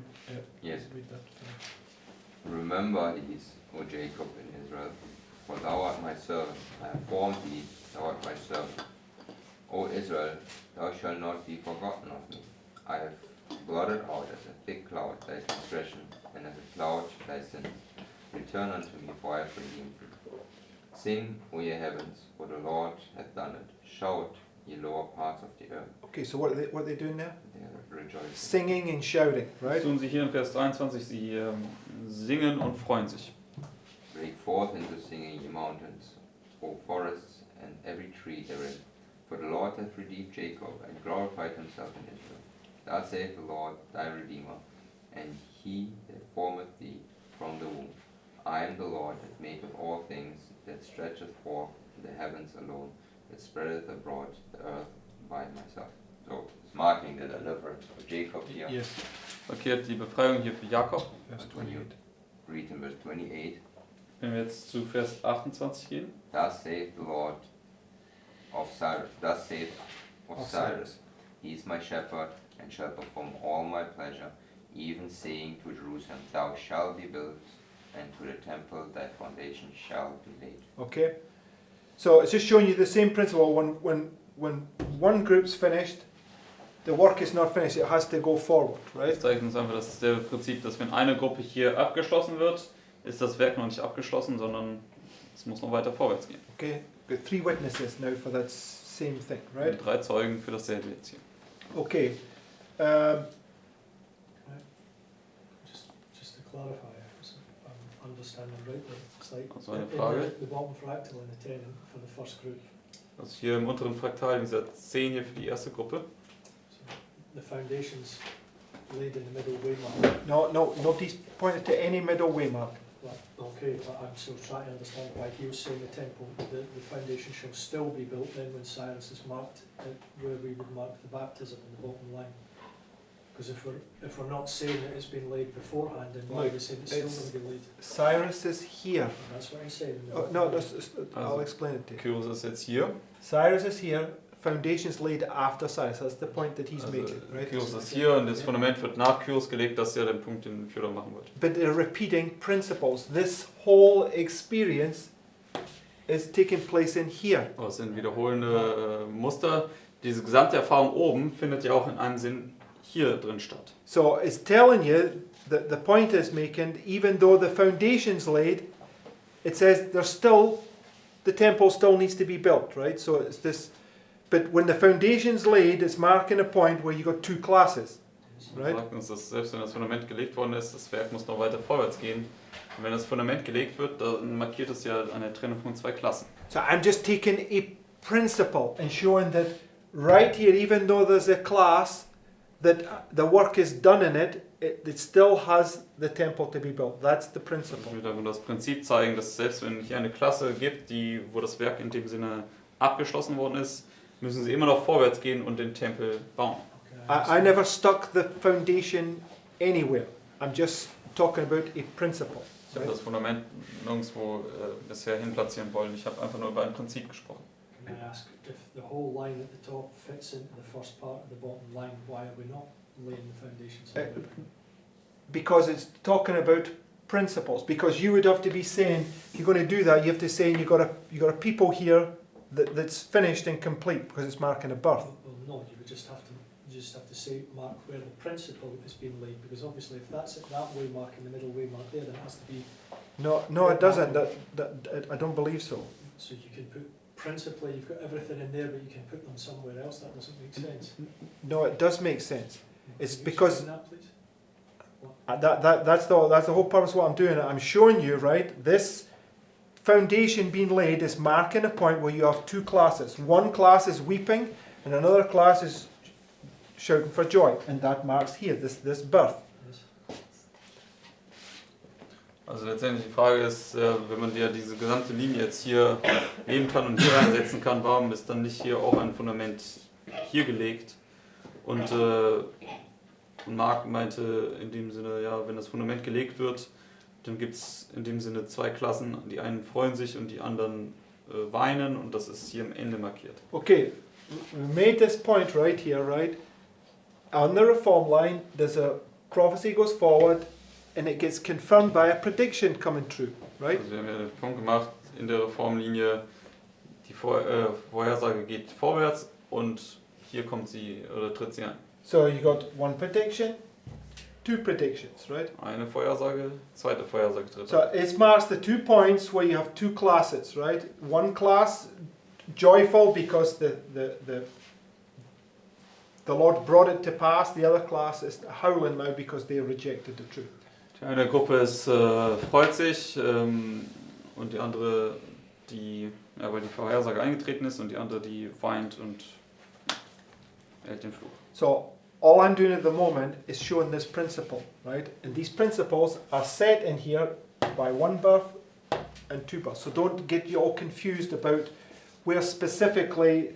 Yes. read that? Remember these, O Jacob and Israel, for thou art my servant. I have formed thee, thou art my servant. O Israel, thou shalt not be forgotten of me. I have blotted out as a thick cloud thy transgression, and as a cloud thy sins. Return unto me, for I have redeemed thee. Sing, O ye heavens, for the Lord hath done it. Shout, ye lower parts of the earth. Okay, so what are they doing now? They are rejoicing. Singing and shouting, Das right? tun sie hier in Vers 23, sie singen und freuen sich. Break forth into singing, ye mountains, O forests, and every tree therein. For the Lord hath redeemed Jacob, and glorified himself in Israel. Thus saith the Lord, thy Redeemer, and he that formeth thee from the womb. I am the Lord that maketh all things, that stretcheth forth the heavens alone, that spreadeth abroad the earth by myself. So it's marking the deliverance of Jacob here. Yes, Markiert die Befreiung hier für Jakob. verse 28. Read in verse 28. Wenn wir jetzt zu Vers 28 gehen. Thus saith the Lord of Cyrus. Thus saith of Cyrus. He is my shepherd, and shall perform all my pleasure, even saying to Jerusalem, thou shalt be built, and to the temple thy foundation shall be laid. Okay, so it's just showing you the same principle. When one group's finished, the work is not finished. It has to go forward, right? Das zeigt uns einfach, das ist das Prinzip, dass wenn eine Gruppe hier abgeschlossen wird, ist das Werk noch nicht abgeschlossen, sondern es muss noch weiter vorwärts gehen. Okay, got 3 witnesses now for that same thing, right? Und 3 Zeugen für dasselbe jetzt hier. Okay. Just to clarify, if I'm understanding rightly, it's like Das war eine in Frage. the bottom fractal in the 10 for the first group. Also hier im unteren Fraktal, dieser 10 hier für die erste Gruppe. So the foundations laid in the middle way mark. No, nobody's pointed to any middle way mark. Right, okay, but I'm still trying to understand why he was saying the temple, the foundation shall still be built then when Cyrus is marked, where we would mark the baptism in the bottom line. Because if we're not saying that it's been laid beforehand, then why are we saying it's still It's- going to be laid? Cyrus is here. And that's what I'm saying. Oh, no, I'll Also- explain it to you. Kyros ist jetzt hier. Cyrus is here. Foundations laid after Cyrus. That's the point that he's Also making, right? Kyros ist hier und das Fundament wird nach Kyros gelegt. Das ist ja der Punkt, den Führer machen wird. But they're repeating principles. This whole experience is taking place in here. Aber es sind wiederholende Muster. Diese gesamte Erfahrung oben findet ja auch in einem Sinn hier drin statt. So it's telling you that the point is making, even though the foundation's laid, it says there's still, the temple still needs to be built, right? So it's this, but when the foundation's laid, it's marking a point where you got 2 classes, Man right? sagt uns, dass selbst wenn das Fundament gelegt worden ist, das Werk muss noch weiter vorwärts gehen. Und wenn das Fundament gelegt wird, dann markiert es ja eine Trennung von 2 Klassen. So I'm just taking a principle and showing that right here, even though there's a class, that the work is done in it, it still has the temple to be built. That's the Ich principle. will einfach das Prinzip zeigen, dass selbst wenn hier eine Klasse gibt, wo das Werk in dem Sinne abgeschlossen worden ist, müssen sie immer noch vorwärts gehen und den Tempel bauen. Okay, I never stuck the foundation anywhere. I'm just talking about a principle. Ich habe das Fundament nirgendwo bisher hin platzieren wollen. Ich habe einfach nur über ein Prinzip gesprochen. And I ask, if the whole line at the top fits into the first part of the bottom line, why are we not laying the foundations? Because it's talking about principles. Because you would have to be saying, if you're going to do that, you have to say you've got a people here that's finished and complete because it's marking a birth. Well, no, you would just have to say, mark where the principle has been laid, because obviously if that's it that way mark and the middle way mark there, then it has to be. No, it doesn't. That I don't believe so. So you can put principally, you've got everything in there, but you can put them somewhere else. That doesn't make sense. No, it does make sense. It's Can you because explain that, please? that's the whole purpose of what I'm doing. I'm showing you, right, this foundation being laid is marking a point where you have two classes. One class is weeping and another class is shouting for joy, and that marks here this birth. Yes. Also letztendlich die Frage ist, wenn man ja diese gesamte Linie jetzt hier nehmen kann und hier reinsetzen kann, warum ist dann nicht hier auch ein Fundament hier gelegt? Und Mark meinte in dem Sinne, ja, wenn das Fundament gelegt wird, dann gibt es in dem Sinne zwei Klassen, die einen freuen sich und die anderen weinen, und das ist hier am Ende markiert. Okay, we made this point right here, right? On the reform line, there's a prophecy goes forward and it gets confirmed by a prediction coming true, right? Also wir haben ja den Punkt gemacht, in der Reformlinie, die Vorhersage geht vorwärts und hier kommt sie oder tritt sie ein. So you got one prediction, two predictions, right? Eine Vorhersage, zweite Vorhersage, dritte. So it marks the 2 points where you have two classes, right? One class joyful because the Lord brought it to pass. The other class is howling now because they rejected the truth. Die eine Gruppe ist, freut sich und die andere, weil die Vorhersage eingetreten ist, und die andere, die weint und hält den Fluch. So all I'm doing at the moment is showing this principle, right? And these principles are set in here by one birth and two births. So don't get you all confused about where specifically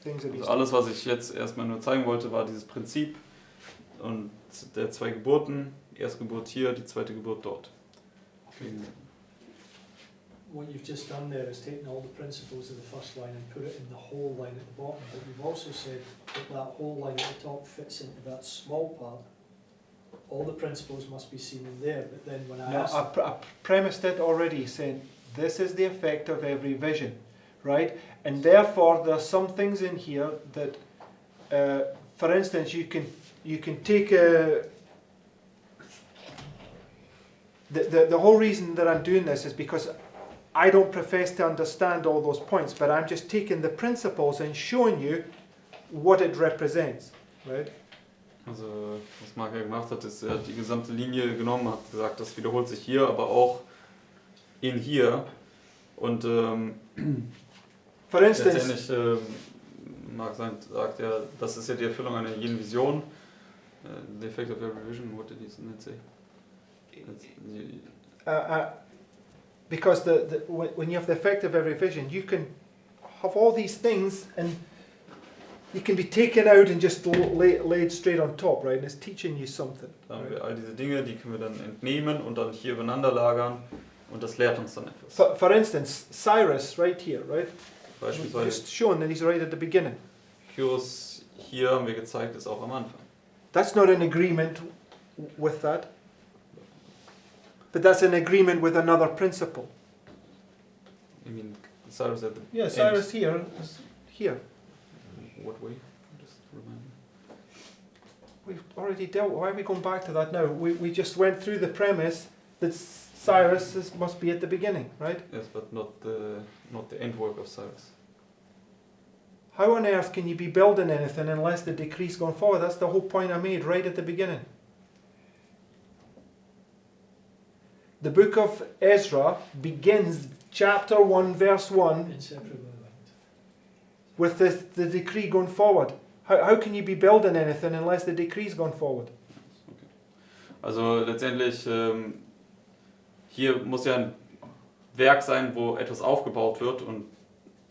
things are being. Also alles, was ich jetzt erstmal nur zeigen wollte, war dieses Prinzip und der zwei Geburten. Die erste Geburt hier, die zweite Geburt dort. What you've just done there is taken all the principles of the first line and put it in the whole line at the bottom. But you've also said that whole line at the top fits into that small part. All the principles must be seen in there. But then when I asked, I premised it already, saying this is the effect of every vision, right? And therefore there are some things in here that, for instance, you can take a. The whole reason that I'm doing this is because I don't profess to understand all those points, but I'm just taking the principles and showing you what it represents, right? Also, was Mark ja gemacht hat, ist, er hat die gesamte Linie genommen, hat gesagt, das wiederholt sich hier, aber auch in hier. Und For instance, letztendlich, Mark sagt ja, das ist ja die Erfüllung einer jeden Vision. The effect of every vision, what did he say? because when you have the effect of every vision, you can have all these things and you can be taken out and just laid straight on top, right? And it's teaching you something. Dann haben wir all diese Dinge, die können wir dann entnehmen und dann hier übereinander lagern, und das lehrt uns dann etwas. For instance, Cyrus right here, right? Beispielsweise Just shown that he's right at the beginning. Kyros hier haben wir gezeigt, ist auch am Anfang. That's not an agreement with that. But that's an agreement with another principle. I mean, Cyrus at the Yeah, Cyrus here is here. What way? Just remind me. We've already dealt. Why are we going back to that now? We just went through the premise that Cyrus must be at the beginning, right? Yes, but not the end work of Cyrus. How on earth can you be building anything unless the decree's going forward? That's the whole point I made right at the beginning. The book of Ezra begins chapter 1 verse 1 inseparably linked. with the decree going forward. How can you be building anything unless the decree's going forward? Okay. Also letztendlich, hier muss ja ein Werk sein, wo etwas aufgebaut wird, und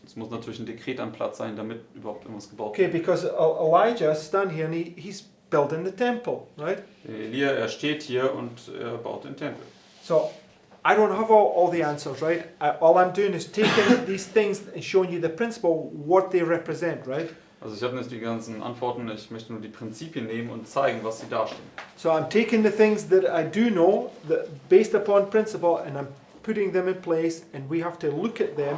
es muss natürlich ein Dekret am Platz sein, damit überhaupt irgendwas gebaut Okay, wird. because Elijah stand here and he's building the temple, right? Elia, er steht hier und er baut den Tempel. So I don't have all the answers, right? All I'm doing is taking these things and showing you the principle, what they represent, right? Also ich habe nicht die ganzen Antworten, ich möchte nur die Prinzipien nehmen und zeigen, was sie darstellen. So I'm taking the things that I do know, that based upon principle, and I'm putting them in place, and we have to look at them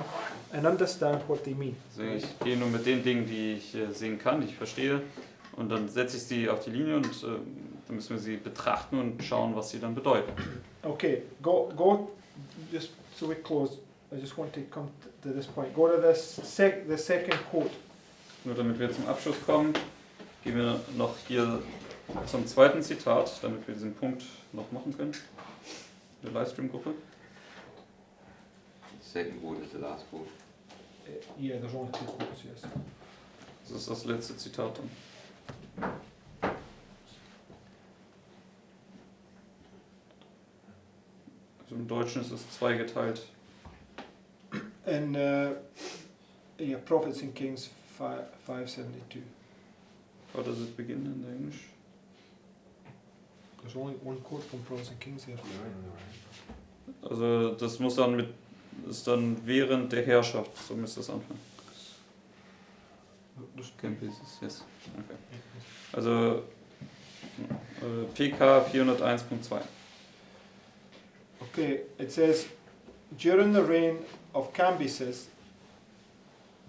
and understand what they mean. Also ich gehe nur mit den Dingen, die ich sehen kann, die ich verstehe, und dann setze ich sie auf die Linie und dann müssen wir sie betrachten und schauen, was sie dann bedeuten. Okay, go. Just so we close. I just want to come to this point. Go to this the second quote. Nur damit wir zum Abschluss kommen, gehen wir noch hier zum zweiten Zitat, damit wir diesen Punkt noch machen können. Der Livestream-Gruppe. Second quote is the last quote. Yeah, there's only 2 quotes, yes. Das ist das letzte Zitat dann. Also im Deutschen ist es zweigeteilt. And Prophets and Kings 5:72. How does it begin in English? There's only one quote from Prophets and Kings here. Also das muss dann ist dann während der Herrschaft, so müsste es anfangen. Yes. Okay. Also PK 401.2. Okay, it says, during the reign of Cambyses,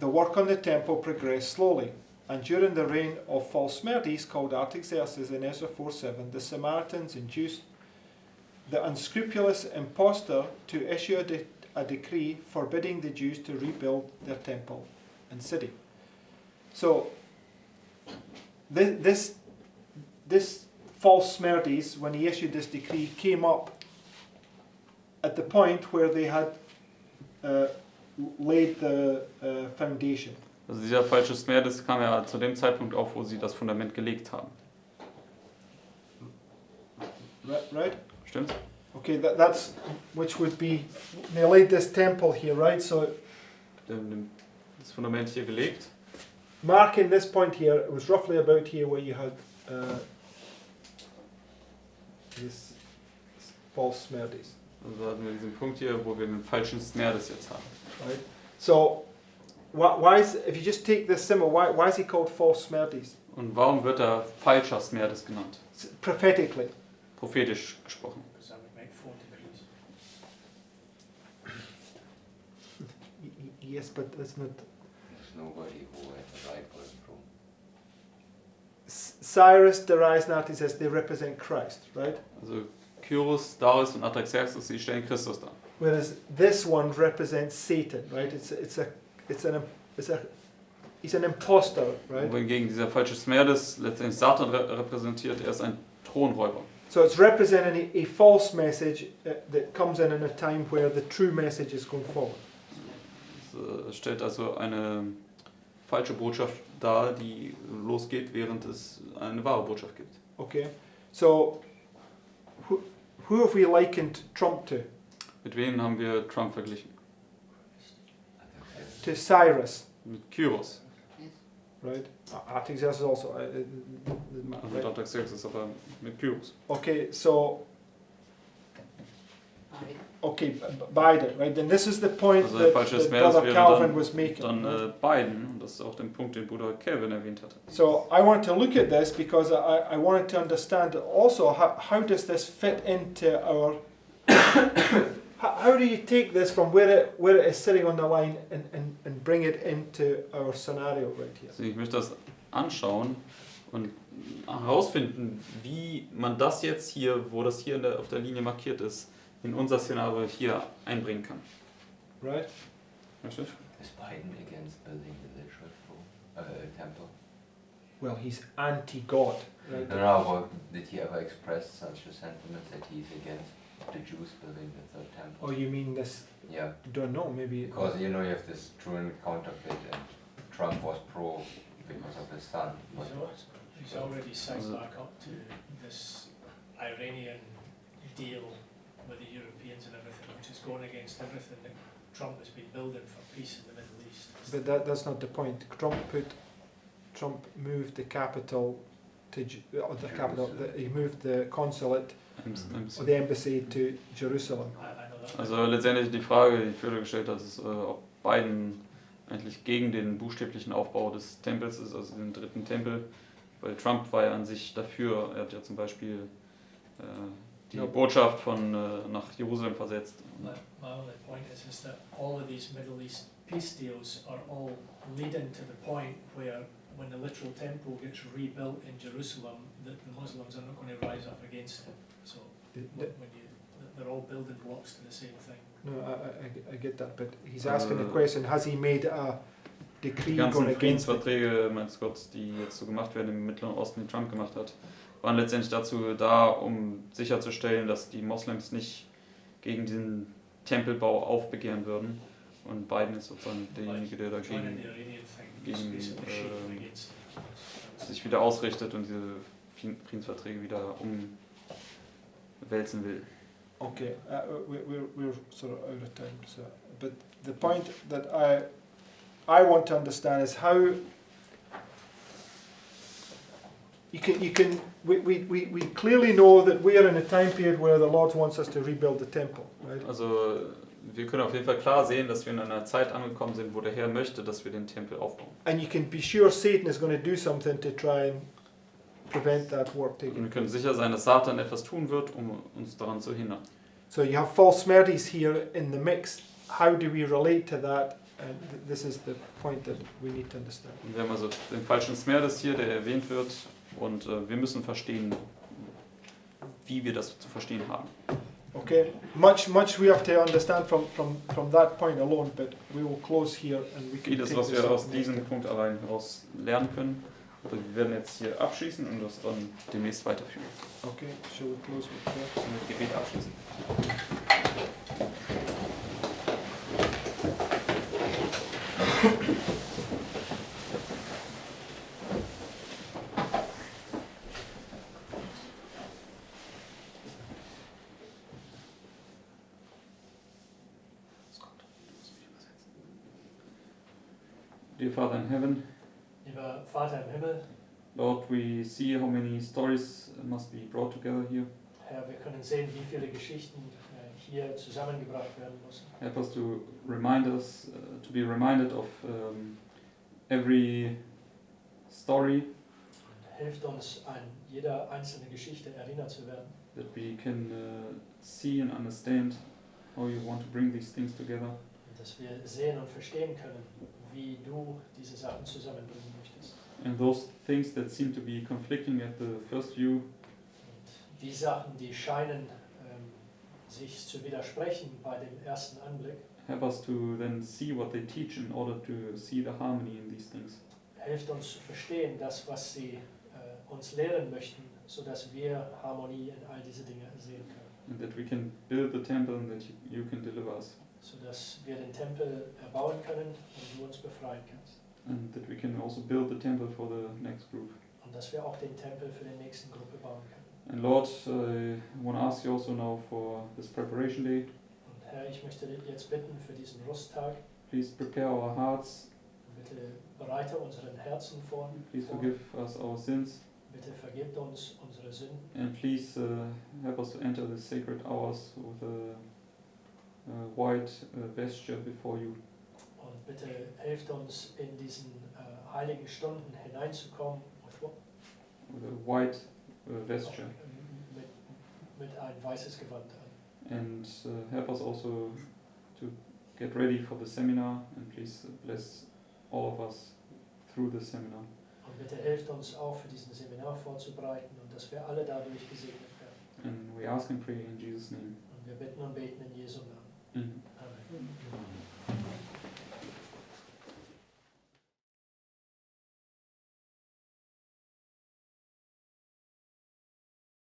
the work on the temple progressed slowly, and during the reign of false Smerdis, called Artaxerxes in Ezra 4:7, the Samaritans induced the unscrupulous impostor to issue a decree forbidding the Jews to rebuild their temple and city. So, this false Smerdis, when he issued this decree, came up at the point where they had laid the foundation. Also dieser falsche Smerdis kam ja zu dem Zeitpunkt auf, wo sie das Fundament gelegt haben. Right? Stimmt's? Okay, that's which would be, they laid this temple here, right? So Das Fundament hier gelegt. marking this point here, it was roughly about here where you had this false Smerdis. Also hatten wir diesen Punkt hier, wo wir den falschen Smerdis jetzt haben. Right? So, why is, if you just take this symbol, why is he called false Smerdis? Und warum wird er falscher Smerdis genannt? Prophetically. Prophetisch gesprochen. Because that would make 4 degrees. Yes, but that's not. There's nobody who had the right word from. Cyrus, Darius, and Artaxerxes, they represent Christ, right? Also Kyros, Darius und Artaxerxes, sie stellen Christus dar. Whereas this one represents Satan, right? He's an imposter, right? Wohingegen dieser falsche Smerdis letztendlich Satan repräsentiert, er ist ein Thronräuber. So it's representing a false message that comes in a time where the true message is going forward. Es stellt also eine falsche Botschaft dar, die losgeht, während es eine wahre Botschaft gibt. Okay, so who have we likened Trump to? Mit wem haben wir Trump verglichen? To Cyrus, Mit Kyros. right? Artaxerxes also. Mit Artaxerxes, aber mit Kyros. Okay, so. Okay, Biden, right? Then this is the point Also der that falsche Smerdis Brother wäre Calvin was making. dann Biden, und das ist auch der Punkt, den Bruder Calvin erwähnt hatte. So I want to look at this because I wanted to understand also how does this fit into our how do you take this from where it is sitting on the line and bring it into our scenario right here? Also ich möchte das anschauen und herausfinden, wie man das jetzt hier, wo das hier auf der Linie markiert ist, in unser Szenario hier einbringen kann. Right? Richtig? Is Biden against building the literal temple? Well, he's anti-God. Right? No, but did he ever express such a sentiment that he's against the Jews building the third temple? Oh, you mean this? Yeah, Don't know. Maybe. because you know you have this true and counterfeit, and Trump was pro because of his son. But He's already signed back up to this Iranian deal with the Europeans and everything, which is going against everything that Trump has been building for peace in the Middle East. But that's not the point. Trump moved the capital to he moved the consulate or the embassy to Jerusalem. I know Also letztendlich die Frage, die Führer gestellt hat, ist, ob Biden eigentlich gegen den buchstäblichen Aufbau des Tempels ist, also den dritten Tempel, weil Trump war ja an sich dafür, er hat ja zum Beispiel die Botschaft nach Jerusalem versetzt. My only point is that all of these Middle East peace deals are all leading to the point where when the literal temple gets rebuilt in Jerusalem, that the Muslims are not going to rise up against it. So they're all building blocks to the same thing. No, I get that, but he's asking the question: has he made a decree Die going ganzen against it? Friedensverträge, meinst Gott, die jetzt so gemacht werden im Mittleren Osten, die Trump gemacht hat, waren letztendlich dazu da, um sicherzustellen, dass die Moslems nicht gegen diesen Tempelbau aufbegehren würden. Und Biden ist sozusagen derjenige, der dagegen sich wieder ausrichtet und diese Friedensverträge wieder umwälzen will. Okay, we're sort of out of time. So, but the point that I want to understand is how we clearly know that we are in a time period where the Lord wants us to rebuild the temple, right? Also wir können auf jeden Fall klar sehen, dass wir in einer Zeit angekommen sind, wo der Herr möchte, dass wir den Tempel aufbauen. And you can be sure Satan is going to do something to try and prevent that work Und wir taking können place. sicher sein, dass Satan etwas tun wird, um uns daran zu hindern. So you have false Smerdis here in the mix. How do we relate to that? And this is the point that we need to understand. Und wir haben also den falschen Smerdis hier, der erwähnt wird, und wir müssen verstehen, wie wir das zu verstehen haben. Okay, much we have to understand from that point alone, but we will close here and we can Vieles, take was this wir up aus next diesem time. Punkt allein heraus lernen können. Also wir werden jetzt hier abschließen und das dann demnächst weiterführen. Okay, shall we close with prayer? Und mit Gebet abschließen. Dear Father in heaven, Lieber Vater im Himmel, Lord, we see how many stories must be brought together here. Herr, wir können sehen, wie viele Geschichten hier zusammengebracht werden müssen. Help us to remind us, to be reminded of every story, Hilft uns, an jeder einzelne Geschichte erinnert zu werden, that we can see and understand how you want to bring these things together. und dass wir sehen und verstehen können, wie du diese Sachen zusammenbringen möchtest. And those things that seem to be conflicting at the first view, Und die Sachen, die scheinen sich zu widersprechen bei dem ersten Anblick, help us to then see what they teach in order to see the harmony in these things. hilft uns zu verstehen, das, was sie uns lehren möchten, sodass wir Harmonie in all diese Dinge sehen können. And that we can build the temple and that you can deliver us. Sodass wir den Tempel erbauen können und du uns befreien kannst. And that we can also build the temple for the next group. Und dass wir auch den Tempel für die nächsten Gruppe bauen können. And Lord, I want to ask you also now for this preparation day. Und Herr, ich möchte dich jetzt bitten für diesen Rusttag. Please prepare our hearts. Bitte bereite unseren Herzen vor. Please forgive us our sins. Bitte vergebt uns unsere Sünden. And please help us to enter the sacred hours with a white vesture before you. Und bitte hilft uns, in diesen heiligen Stunden hineinzukommen With a white vesture. mit ein weißes Gewand an. And help us also to get ready for the seminar. And please bless all of us through the seminar. Und bitte hilft uns auch für diesen Seminar vorzubereiten und dass wir alle dadurch gesegnet werden. And we ask and pray in Jesus' name. Und wir bitten und beten in Jesu Namen. Amen. Amen.